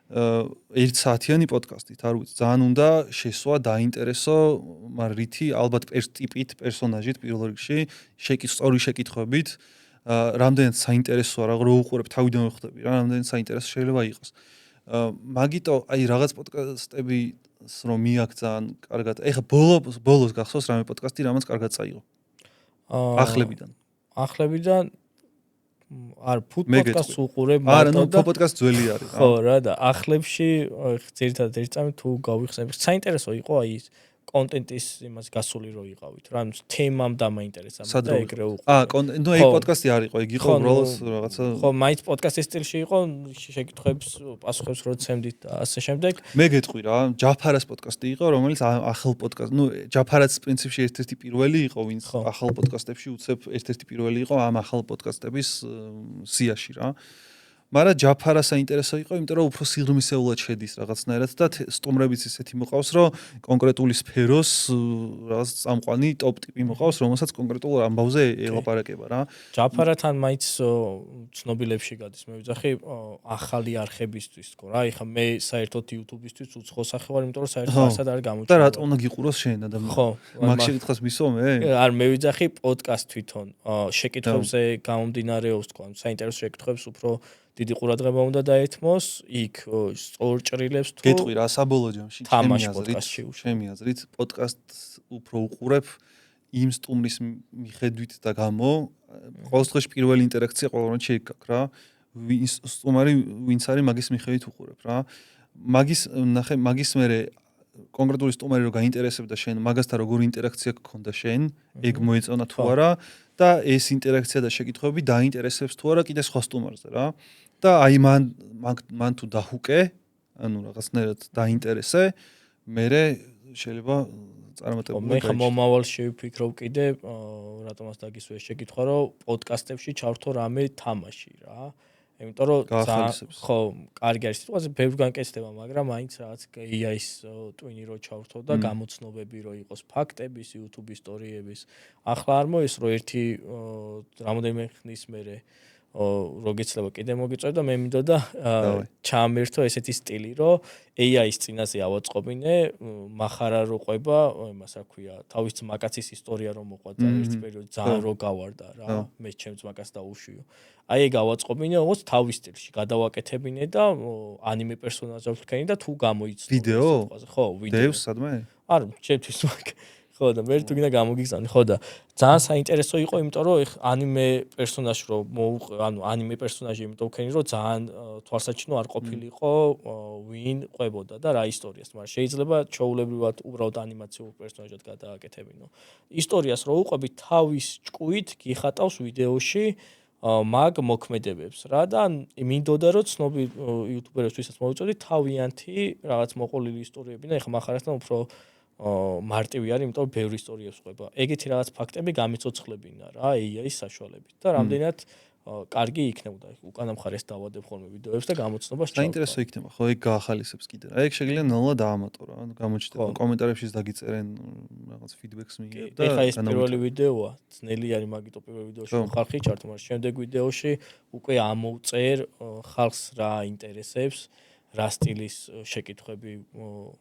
1 საათიანი პოდკასტით, არ ვიცი, ძალიან უნდა შესვა, დაინტერესო, მაგრამ რითი ალბათ ტიპით, პერსონაჟით პირველ რიგში, სწორი შეკითხვებით, რამდენად საინტერესოა რა, რო უყურებ, თავიდან ვხვდები რა, რამდენად საინტერესო შეიძლება იყოს. მაგიტო აი რაღაც პოდკასტები რომ მიაქვს ძალიან კარგად. ეხლა ბოლოს გახსოვს რამე პოდკასტი, რამაც კარგად წაიღო. ახლებიდან არ ფუთ პოდკასტს უყურებ, მაგრამ არა, ნუ პოდკასტ ძველი არის რა. ხო რა და ახლებში ძირითადად ერთ წამი თუ გავიხსენებ, საინტერესო იყო აი ის კონტენტის იმას გასული რო იყავით რა, ანუ თემამ დამაინტერესა და ეგრე უყურე. ნუ ეგ პოდკასტი არ იყო, ეგ იყო უბრალოდ რაღაცა. ხო, მაინც პოდკასტის სტილში იყო, შეკითხვებს, პასუხებს რო ცემდით და ასე შემდეგ. მე გეტყვი რა, ჯაფარას პოდკასტი იყო, რომელიც ახალ პოდკასტ, ნუ ჯაფარაც პრინციპში ერთ-ერთი პირველი იყო, ვინც ახალ პოდკასტებში უცებ ერთ-ერთი პირველი იყო ამ ახალ პოდკასტების სიაში რა. მაგრამ ჯაფარა საინტერესო იყო, იმიტომ რომ უფრო სიღრმისეულად შედის რაღაცნაირად და სტუმრებიც ისეთი მოყავს, რომ კონკრეტული სფეროს რაღაც წამყვანი ტოპ ტიპი მოყავს, რომელსაც კონკრეტულ ამბავზე ელაპარაკება რა. ჯაფარათან მაინც ცნობილებში გადის. მე ვიძახი ახალი არხებისთვის თქო რა. ეხლა მე საერთოდ YouTube-ისთვის უცხო სახე ვარ, იმიტომ რომ საერთოდ ასად არ გამოჩნდა. და რატომ უნდა გიყუროს შენ ადამიანი? ხო, მაგ შეკითხვას მისვა მე? არ მე ვიძახი პოდკასტ თვითონ შეკითხვებზე გამომდინარეობს თქო, საინტერესო შეკითხვებს უფრო დიდი ყურადღება უნდა დაეთმოს, იქ სწორჭრილებს თუ გეტყვი რა საბოლოო ჯამში ჩემი აზრით პოდკასტს უფრო უყურებ იმ სტუმრის მიხედვით და გამო ყოველ დღეში პირველი ინტერაქცია ყოველდღე შეიქაქ რა სტუმარი ვინც არის მაგის მიხედვით უყურებ რა მაგის მერე კონკრეტული სტუმარი რო გაინტერესებდა შენ მაგასთან როგორი ინტერაქცია გქონდა შენ ეგ მოეწონა თუ არა და ეს ინტერაქცია და შეკითხვები დაინტერესებს თუ არა კიდე სხვა სტუმარზე რა და აი მან თუ დაჰუკე ანუ რაღაცნაირად დაინტერესე მერე შეიძლება წარმატებული მე ხომ მომავალში ვფიქრობ კიდე რატომაც დაგისვე შეკითხვა რომ პოდკასტებში ჩავრთო რამე თამაში რა იმიტომ რომ ხო კარგი არის სიტყვაზე ბევრი განკეთდება მაგრამ მაინც რაღაც AI-ის ტვინი რო ჩავრთო და გამოცნობები რო იყოს ფაქტების YouTube ისტორიების ახლა არ მოესრო ერთი რამოდენიმე ხნის მერე როგეცლება კიდე მოგიწევ და მე მინდოდა ჩამერთო ესეთი სტილი რომ AI-ის წინაზე ავაწყობინე מחარა რო ყვება იმას რა ქვია თავის მაკაცის ისტორია რომ მოყვადა ერთ პერიოდში ძალიან რო გავარდა რა მე ჩემს მაკას დაუშვიო აი ეგ ავაწყობინე როგორც თავის სტილში გადავაკეთებინე და ანიმე პერსონაჟებს ვქენი და თუ გამოიცნო ვიდეო ხო ვიდეო დევს სადმე არ ჩემთვის მაგ ხო და მე თუ გინდა გამოგიგზავნი ხო და ძალიან საინტერესო იყო იმიტომ რომ ანიმე პერსონაჟი რომ ანუ ანიმე პერსონაჟი იმიტომ ვქენი რომ ძალიან თვალსაჩინო არ ყოფილიყო ვინ ყვებოდა და რა ისტორიას მაგრამ შეიძლება ჩაულებრივად უბრალოდ ანიმაციურ პერსონაჟად გადააკეთებინო ისტორიას რო უყვები თავის ჭკუით გიხატავს ვიდეოში მაგ მოქმედებებს რა და მინდოდა რომ ცნობილ იუთუბერებს ვისაც მოვიწოდი თავიანთი რაღაც მოყოლილი ისტორიები და ეხლა מחარასთან უფრო მარტივი არის, იმიტომ რომ ბევრი ისტორიებს ყვება. ეგეთი რაღაც ფაქტები გამიცოცხლებინა რა AI-ის საშუალებით და რამდენად კარგი იქნებოდა. უკანა მხარეს დავადებ ხოლმე ვიდეოებს და გამოცნობას ჩავდა. საინტერესო იქნება, ხო ეგ გაახალისებს კიდე. აი ეგ შეიძლება ნელა დაამატო რა, გამოჩნდება კომენტარებში დაგიწერენ რაღაც ფიდბექს მიიღებ და ეხა ეს პირველი ვიდეოა, ძნელი არის მაგიტო პირველ ვიდეოში ხალხი ჩართო, მაგრამ შემდეგ ვიდეოში უკვე ამოვწერ ხალხს რა აინტერესებს. რა სტილის შეკითხვები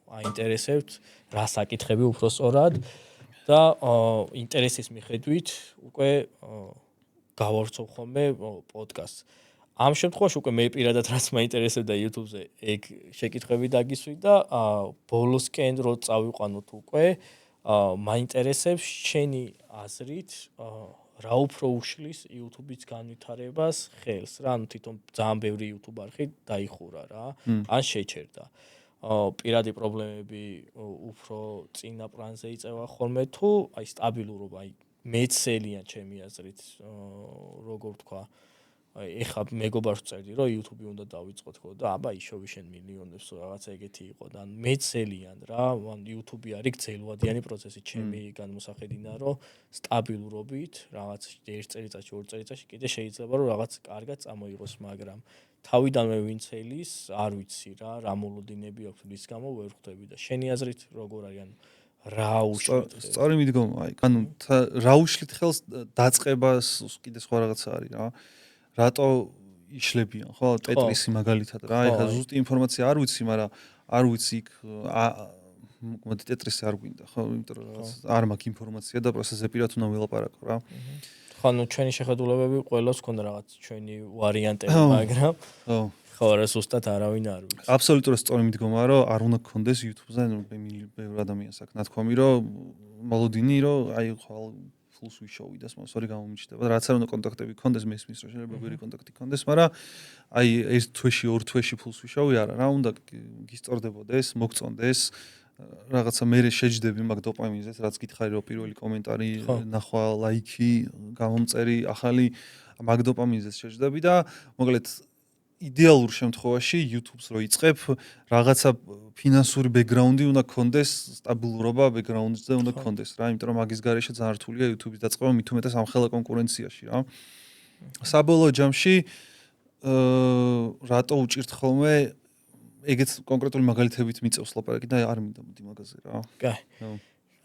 აინტერესებთ, რა საკითხები უფრო სწორად და ინტერესის მიხედვით უკვე გავავრცობ ხოლმე პოდკასტს. ამ შემთხვევაში უკვე მე პირადად რაც მაინტერესებდა YouTube-ზე, ეგ შეკითხვები დაგისვი და ბოლოსკენ რო წავიყვანოთ უკვე, მაინტერესებს შენი აზრით რა უფრო უშლის YouTube-ის განვითარებას ხელს რა, ანუ თვითონ ძალიან ბევრი YouTube არხი დაიხურა რა, ან შეჩერდა. პირადი პრობლემები უფრო წინა პლანზე იწევა ხოლმე თუ აი სტაბილურობა, აი მეცელიან ჩემი აზრით, როგორ თქვა, აი ეხა მეგობარს წერდი, რომ YouTube-ი უნდა დავიწყოთ ხო და აბა იშოვი შენ მილიონებს რაღაცა ეგეთი იყო და მეცელიან რა, ან YouTube-ი არის გრძელვადიანი პროცესი, ჩემი განმოსახედინა, რომ სტაბილურობით რაღაც 1 წელიწადში, 2 წელიწადში კიდე შეიძლება რომ რაღაც კარგად წამოიღოს, მაგრამ თავიდანვე ვინც ელის, არ ვიცი რა მოლოდინები აქვს, რის გამო ვერ ხვდები და შენი აზრით როგორ არის, ანუ რა უშლით ხელს? სწორი მიდგომა, აი, ანუ რა უშლით ხელს დაწყებას კიდე სხვა რაღაცა არის რა. რატო იშლებიან, ხო, ტეტრისი მაგალითად რა, ეხლა ზუსტი ინფორმაცია არ ვიცი, მაგრამ არ ვიცი იქ მოდი ტეტრისი არ გვინდა, ხო, იმიტომ რომ არ მაქვს ინფორმაცია და პროცესზე პირად უნდა ვილაპარაკო რა. ხო, ნუ ჩვენი შეხედულებები ყველას ქონდა რაღაც ჩვენი ვარიანტები, მაგრამ ხო, რა ზუსტად არავინ არ ვიცი. აბსოლუტურად სწორი მიდგომაა, რომ არ უნდა გქონდეს YouTube-ზე ბევრი ადამიანს აქ ნათქვამი, რომ მოლოდინი, რომ აი ხვალ ფულს ვიშოვიდეს, მოსორი გამომიჩნდება. რაც არ უნდა კონტაქტები გქონდეს, მესმის რომ შეიძლება ბევრი კონტაქტი გქონდეს, მაგრამ აი ეს თვეში, 2 თვეში ფულს ვიშოვი არა, რა უნდა გისწორდებოდეს, მოგწონდეს, რაღაცა მე შეჯდები მაგ დოპამინზეც, რაც გითხარი რომ პირველი კომენტარი, ნახვა, ლაიქი, გამომწერი, ახალი მაგ დოპამინზეც შეჯდები და მოკლედ იდეალურ შემთხვევაში YouTube-ს რო იწყებ, რაღაცა ფინანსური ბექგრაუნდი უნდა გქონდეს, სტაბილურობა ბექგრაუნდზე უნდა გქონდეს რა, იმიტომ რომ მაგის გარეშე ძალიან რთულია YouTube-ის დაწყება, მით უმეტეს ამხელა კონკურენციაში რა. საბოლოო ჯამში რატო უჭირთ ხოლმე ეგეც კონკრეტული მაგალითებით მიწევს ლაპარაკი და არ მინდა მოდი მაგაზე რა. კაი.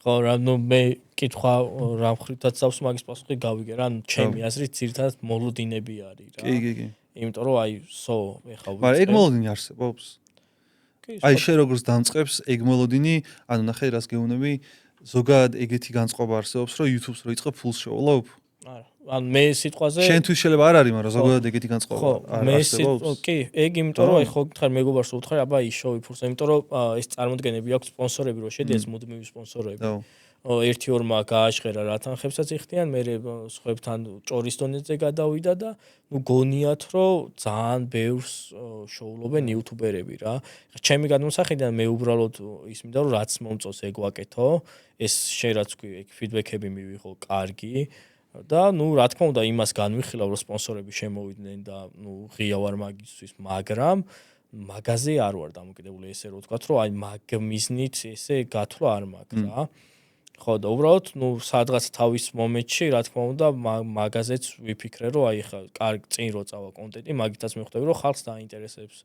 ხო, რა ნუ მე კითხვა რა მხრითაც წავს მაგის პასუხი გავიგე რა, ანუ ჩემი აზრით ძირითადად მოლოდინები არის რა. კი. იმიტომ რომ აი ეხა მაგრამ ეგ მოლოდინი არსებობს. აი შე როგორც დამწყებს ეგ მოლოდინი, ანუ ნახე რას გეუბნები, ზოგადად ეგეთი განწყობა არსებობს, რომ YouTube-ს რო იწყებ ფულს შევოლავ. არა, ანუ მე სიტყვაზე შენთვის შეიძლება არ არის, მაგრამ ზოგადად ეგეთი განწყობა არსებობს. კი, ეგ იმიტომ რომ აი ხო გითხარ მეგობარს უთხარი, აბა იშოვი ფულს, იმიტომ რომ ეს წარმოდგენები აქვს სპონსორები რო შედიეს მუდმივი სპონსორები. ერთი-ორმა გააჟღერა რა თანხებსაც იხდიან, მე სხვებთან ჭორის დონეზე გადავიდა და ნუ გონიათ რომ ძალიან ბევრს შოულობენ იუთუბერები რა. ჩემი გადმოსახედიდან მე უბრალოდ ის მინდა რომ რაც მომწონს ეგ ვაკეთო, ეს შენ რაც გვი ეგ ფიდბექები მივიღო კარგი და ნუ რა თქმა უნდა იმას განვიხილავ რომ სპონსორები შემოვიდნენ და ნუ ღია ვარ მაგისთვის, მაგრამ მაგაზე არ ვარ დამოკიდებული ესე რომ ვთქვათ რომ აი მაგ მიზნით ესე გათვლა არ მაქვს რა. ხო და უბრალოდ ნუ სადღაც თავის მომენტში რა თქმა უნდა მაგაზეც ვიფიქრე რომ აი ხა კარგ წინ რო წავა კონტენტი მაგითაც მივხვდები რომ ხალხს დაინტერესებს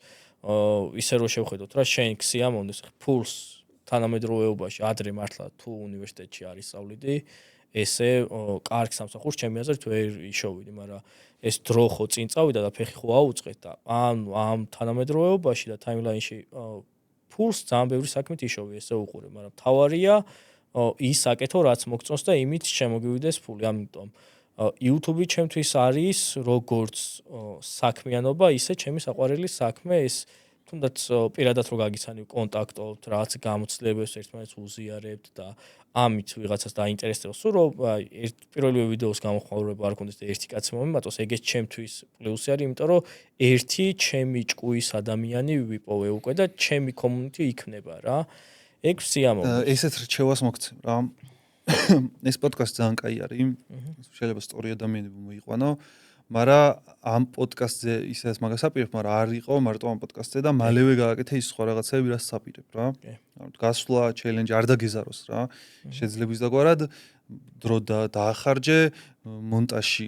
ისე რომ შევხედოთ რა შენ ქსიამონდეს ფულს თანამედროვეობაში ადრე მართლა თუ უნივერსიტეტში არის სწავლიდი ესე კარგ სამსახურს ჩემი აზრით ვერ იშოვიდი მაგრამ ეს დრო ხო წინ წავიდა და ფეხი ხო აუწყეთ და ამ თანამედროვეობაში და ტაიმლაინში ფულს ძალიან ბევრი საქმით იშოვი ესე უყურე მაგრამ თავარია ის აკეთო რაც მოგწონს და იმით შემოგივიდეს ფული. ამიტომ YouTube-ი ჩემთვის არის როგორც საქმიანობა, ისე ჩემი საყვარელი საქმე, ეს თუნდაც პირადად რო გაგიცანი კონტაქტობთ, რაღაც გამოცდილებებს ერთმანეთს უზიარებთ და ამით ვიღაცას დაინტერესებს, რომ პირველივე ვიდეოს გამოხმაურება არ კონდეს და ერთი კაცი მომემატოს, ეგეც ჩემთვის პლუსი არის, იმიტომ რომ ერთი ჩემი ჭკუის ადამიანი ვიპოვე უკვე და ჩემი community იქნება რა. ეგ სიამოვნებაა. ესეთ რჩევას მოგცემ რა. ეს პოდკასტი ძალიან კაი არის. შეიძლება სწორი ადამიანები მოიყვანო, მაგრამ ამ პოდკასტზე ისაც მაგას აპირებ, მაგრამ არ იყო მარტო ამ პოდკასტზე და მალევე გააკეთე ის სხვა რაღაცები, რაც საპირებ რა. გასვლა, ჩელენჯი არ დაგეზაროს რა. შეძლების დაგვარად დრო დაახარჯე, მონტაჟში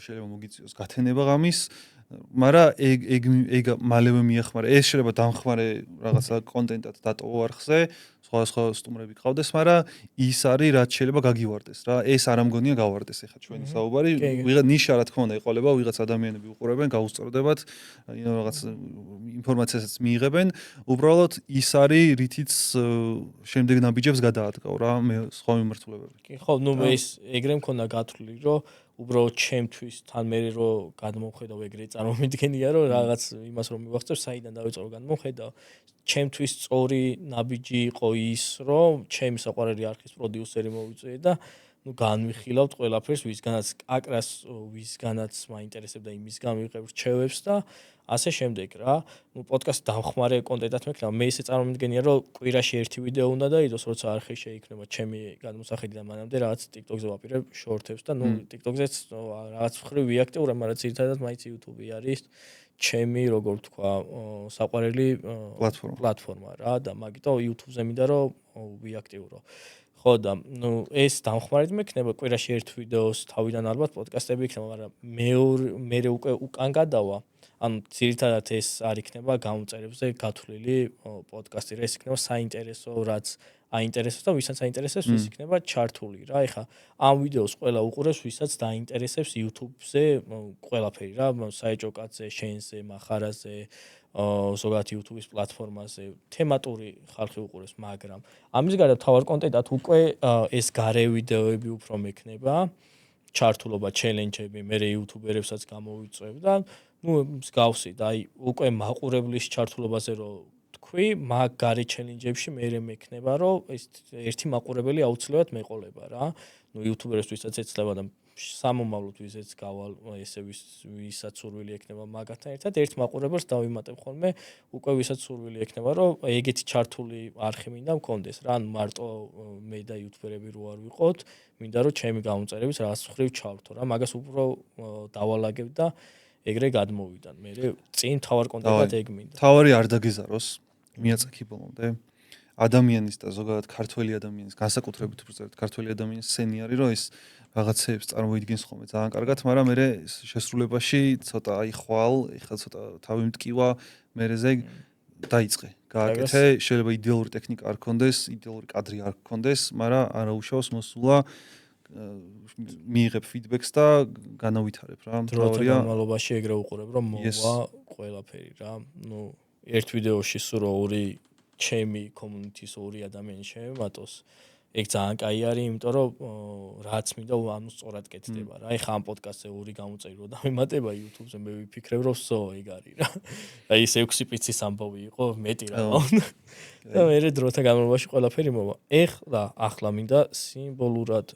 შეიძლება მოგიწიოს გათენება ღამის მაგრამ ეგ მალევე მიახმარე. ეს შეიძლება დამხმარე რაღაცა კონტენტად დატოვო არხზე, სხვა სტუმრები გყავდეს, მაგრამ ის არის რაც შეიძლება გაგივარდეს რა. ეს არ ამგონია გავარდეს ეხა ჩვენი საუბარი. ვიღაც ნიშა რა თქმა უნდა ეყოლება, ვიღაც ადამიანები უყურებენ, გაუსწორდებათ, რაღაც ინფორმაციასაც მიიღებენ. უბრალოდ ის არის რითიც შემდეგ ნაბიჯებს გადაადგავ რა, მე სხვა მიმართულებები. კი, ხო, ნუ მე ის ეგრე მქონდა გათვლილი, რომ უბრალოდ ჩემთვის თან მე რომ გადმოვხედავ ეგრე წარმომიდგენია რომ რაღაც იმას რომ მივახცევ საიდან დავიწყო გადმოვხედავ ჩემთვის სწორი ნაბიჯი იყო ის რომ ჩემი საყვარელი არხის პროდიუსერი მოვიწვიე და განვიხილავთ ყველაფერს, ვისგანაც აკრას, ვისგანაც მაინტერესებდა იმისგან ვიღებ რჩევებს და ასე შემდეგ რა. პოდკასტი დამხმარე კონტენტად მექნება. მე ისე წარმომიდგენია, რომ კვირაში ერთი ვიდეო უნდა დაიდოს, როცა არხი შეიქმნება ჩემი გადმოსახედიდან მანამდე რაღაც TikTok-ზე ვაპირებ შორტებს და TikTok-ზეც რაღაც მხრივ ვიაქტიურებ, მაგრამ ძირითადად მაინც YouTube-ი არის ჩემი, როგორ ვთქვა, საყვარელი პლატფორმა რა და მაგიტომ YouTube-ზე მინდა რომ ვიაქტიურო. ხო და ეს დამხმარედ მექნება კვირაში ერთ ვიდეოს თავიდან ალბათ პოდკასტები იქნება, მაგრამ მე უკვე უკან გადავა. ანუ ძირითადად ეს არ იქნება გამოწერებზე გათვლილი პოდკასტი, რა ის იქნება საინტერესო, რაც აინტერესებს და ვისაც აინტერესებს, ის იქნება ჩართული რა. ეხლა ამ ვიდეოს ყველა უყურებს, ვისაც დაინტერესებს YouTube-ზე ყველაფერი რა, საეჭო კაცზე, შენზე, მახარაზე, ზოგადად YouTube-ის პლატფორმაზე თემატური ხალხი უყურებს, მაგრამ ამის გარდა თავარ კონტენტად უკვე ეს გარე ვიდეოები უფრო მექნება, ჩართულობა, ჩელენჯები, მე YouTuber-ებსაც გამოვიწვევ და მსგავსი და აი უკვე მაყურებლის ჩართულობაზე რომ თქვი, მაგ გარე ჩელენჯებში მე მექნება, რომ ეს ერთი მაყურებელი აუცილებლად მეყოლება რა. YouTuber-ებს ვისაც ეცლება და სამომავლოდ ვიზეც გავალ ესე ვისაც სურვილი ექნება მაგათთან ერთად ერთ მაყურებელს დავიმატებ ხოლმე უკვე ვისაც სურვილი ექნება რომ ეგეთი ჩართული არხი მინდა მქონდეს რა ანუ მარტო მე და YouTuber-ები რო არ ვიყოთ მინდა რომ ჩემი გამოწერების რაღაც მხრივ ჩავრთო რა მაგას უფრო დავალაგებ და ეგრე გადმოვიდან მე წინ თავარ კონტენტად ეგ მინდა თავარი არ დაგეზაროს მიაწექი ბოლომდე ადამიანის და ზოგადად ქართველი ადამიანის განსაკუთრებით უბრალოდ ქართველი ადამიანის სცენი არის რომ ეს რაღაცებს წარმოიდგენს ხოლმე ძალიან კარგად, მაგრამ მე შესრულებაში ცოტა აი ხვალ, ეხლა ცოტა თავი მტკივა, მერეზე დაიწყე. გააკეთე, შეიძლება იდეალური ტექნიკა არ გქონდეს, იდეალური კადრი არ გქონდეს, მაგრამ არაუშავს მოსულა მიიღებ ფიდბექს და განავითარებ რა. თავარია განმავლობაში ეგრე უყურებ, რომ მოვა ყველაფერი რა. ნუ ერთ ვიდეოში სულ ორი ჩემი კომუნიტის ორი ადამიანი შემემატოს. ეგ ძალიან კაი არის, იმიტომ რომ რაც მინდა ანუ სწორად კეთდება რა. ეხლა ამ პოდკასტზე ორი გამოწერო და მიმატება YouTube-ზე მე ვიფიქრებ რომ ეგ არის რა. აი ეს 6 პიცის ამბავი იყო, მეტი რა. და მე დროთა განმავლობაში ყველაფერი მოვა. ახლა მინდა სიმბოლურად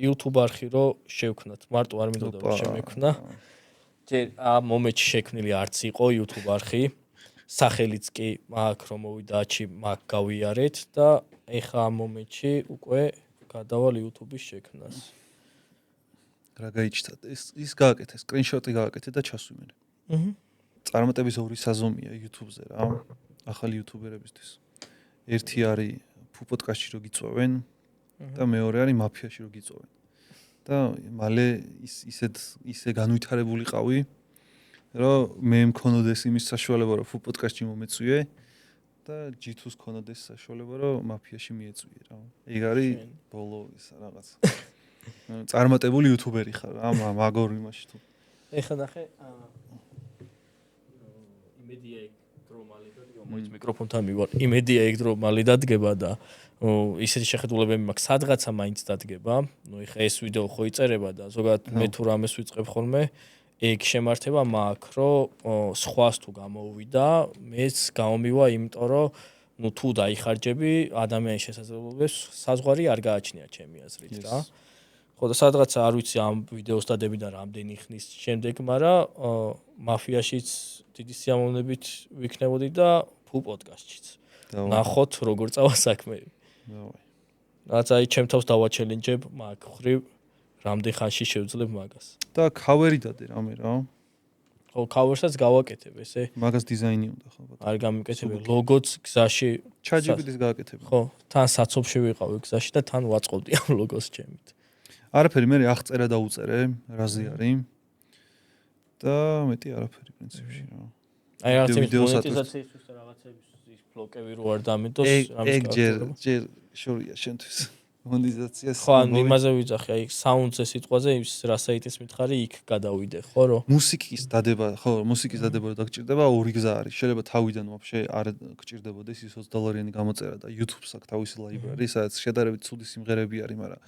YouTube არხი რო შევქნათ. მარტო არ მინდოდა რომ შემექმნა. ჯერ ამ მომენტში შექმნილი არც იყო YouTube არხი. სახელიც კი მაგ რომ მოვიდა აჩი მაგ გავიარეთ და ეხა ამ მომენტში უკვე გადავალ YouTube-ის შექმნას. რა გაიჩნდა? ის გააკეთე, სკრინშოტი გააკეთე და ჩასვიმერე. წარმატების ორი საზომია YouTube-ზე რა. ახალი YouTuber-ებისთვის. ერთი არის პოდკასტში რო გიწვევენ და მეორე არის მაფიაში რო გიწვევენ. და მალე ისე განვითარებული ყავი რომ მე მქონოდეს იმის საშუალება რომ პოდკასტში მომეწვიე და G2-ს ქონოდეს საშუალება რომ მაფიაში მიეწვიე რა. ეგ არის ბოლო ის რაღაც. წარმატებული YouTuber-ი ხარ რა მაგორ იმაში თუ. ეხლა ნახე იმედია ეგ დრო მალე დადგება მოიც მიკროფონთან მივარ. იმედია ეგ დრო მალე დადგება და ისეთი შეხედულებები მაქვს სადღაცა მაინც დადგება. ნუ ეხლა ეს ვიდეო ხო იწერება და ზოგადად მე თუ რამეს ვიწყებ ხოლმე ეგ შემართება მაქვს, რომ სხვას თუ გამოუვიდა, მეც გამომივა, იმიტომ რომ ნუ თუ დაიხარჯები ადამიანის შესაძლებლობებს საზღვარი არ გააჩნია ჩემი აზრით რა. ხო და სადღაცა არ ვიცი ამ ვიდეოს დადებიდან რამდენი ხნის შემდეგ, მაგრამ მაფიაშიც დიდი სიამოვნებით ვიქნებოდი და პოდკასტშიც. ნახოთ როგორ წავა საქმეები. რაც აი ჩემ თავს დავაჩელენჯებ მაგ ხრივ რამდენ ხანში შევძლებ მაგას. და ქავერი დადე რამე რა. ხო, ქავერსაც გავაკეთებ ესე. მაგას დიზაინი უნდა ხო ბატონო. არ გამიკეთებია ლოგოც გზაში. ChatGPT-ს გააკეთებ. ხო, თან საცობში ვიყავი გზაში და თან ვაწყობდი ამ ლოგოს ჩემით. არაფერი მე აღწერა და უწერე, რაზე არის. და მეტი არაფერი პრინციპში რა. აი რაღაც მონეტიზაციისთვის და რაღაცების ის ბლოკები რო არ დამეტოს, ამის ჯერ შორია შენთვის. მონეტიზაციას ხო, იმაზე ვიძახი, აი საუნდზე სიტყვაზე ის რა საიტის მითხარი იქ გადავიდე, ხო რო? მუსიკის დადება, ხო, მუსიკის დადება რო დაგჭირდება, ორი გზა არის. შეიძლება თავიდან ვაფშე არ გჭირდებოდეს ის $20 გამოწერა და YouTube-ს აქვს თავისი ლაიბრარი, სადაც შედარებით ცუდი სიმღერები არის, მაგრამ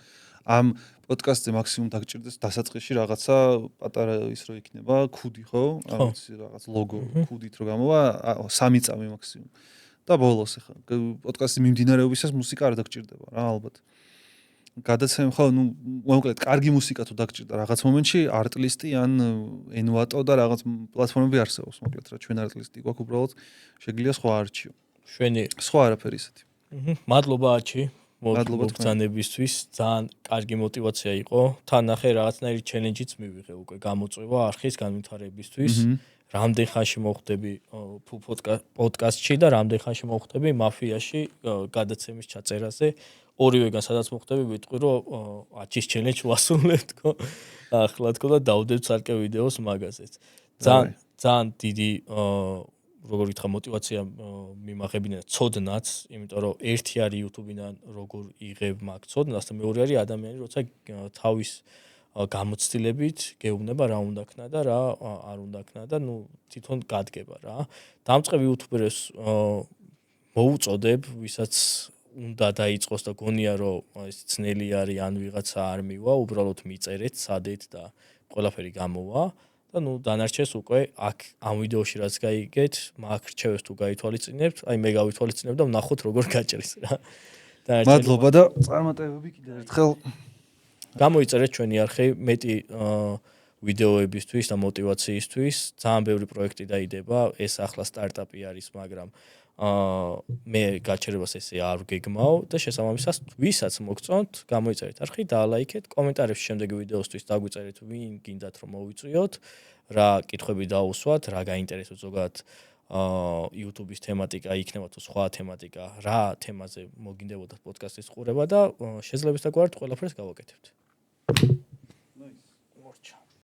ამ პოდკასტზე მაქსიმუმ დაგჭირდეს დასაწყისში რაღაცა პატარა ის რო იქნება, ქუდი, ხო? ანუ რაღაც ლოგო ქუდით რო გამოვა, 3 წამი მაქსიმუმ. და ბოლოს ახლა პოდკასტის მიმდინარეობისას მუსიკა არ დაგჭირდება რა, ალბათ. გადაცემა ხო, ну, მოკლედ, კარგი მუსიკა თუ დაგჭირდა რაღაც მომენტში, არტლისტი ან ენვატო და რაღაც პლატფორმები არსებობს, მოკლედ, რა ჩვენ არტლისტი გვაქვს, უბრალოდ შეგვიძლია სხვა არჩიო. შვენი. სხვა არაფერი ისეთი. მადლობა აჩი. მოგზაურობისთვის ძალიან კარგი мотиваცია იყო. თან ნახე რაღაცნაირი ჩელენჯიც მივიღე უკვე გამოწვევა არხის განვითარებისთვის. რამდენ ხანში მოხვდები პოდკასტში და რამდენ ხანში მოხვდები მაფიაში გადაცემის ჩაწერაზე. ორივეგან სადაც მოხვდები ვიტყვი რომ აჩის ჩელენჯს ვასრულებ თქო. ახლა თქო და დავდებ ცალკე ვიდეოს მაგაზეც. ძალიან დიდი როგორ გითხრა мотиваცია მიმაღებინა ცოდნაც, იმიტომ რომ ერთი არის YouTube-დან როგორ იღებ მაგ ცოდნას და მეორე არის ადამიანი, როცა თავის გამოცდილებით გეუბნება რა უნდა ქნა და რა არ უნდა ქნა და ნუ თვითონ გადგება რა. დამწყები YouTuber-ს მოუწოდებ, ვისაც უნდა დაიწყოს და გონია რომ ეს ძნელი არის ან ვიღაცა არ მივა, უბრალოდ მიწერეთ, სადეთ და ყველაფერი გამოვა. და ნუ დანარჩეს უკვე აქ ამ ვიდეოში რაც გაიგეთ, მაგ რჩევებს თუ გაითვალისწინებთ, აი მე გავითვალისწინებ და ვნახოთ როგორ გაჭრის რა. მადლობა და წარმატებები კიდევ ერთხელ. გამოიწერეთ ჩვენი არხი მეტი ვიდეოებისთვის და мотиваციისთვის, ძალიან ბევრი პროექტი დაიდება, ეს ახლა სტარტაპი არის, მაგრამ მე გაჩერებას ესე არ გეგმავ და შესაბამისად ვისაც მოგწონთ, გამოიწერეთ არხი, დალაიქეთ, კომენტარებში შემდეგი ვიდეოსთვის დაგვიწერეთ ვინ გინდათ რომ მოვიწვიოთ, რა კითხვები დაუსვათ, რა გაინტერესოთ ზოგადად YouTube-ის თემატიკა, იქნება თუ სხვა თემატიკა, რა თემაზე მოგინდებოდათ პოდკასტის ყურება და შეძლებისთა გვართ ყველაფერს გავაკეთებთ.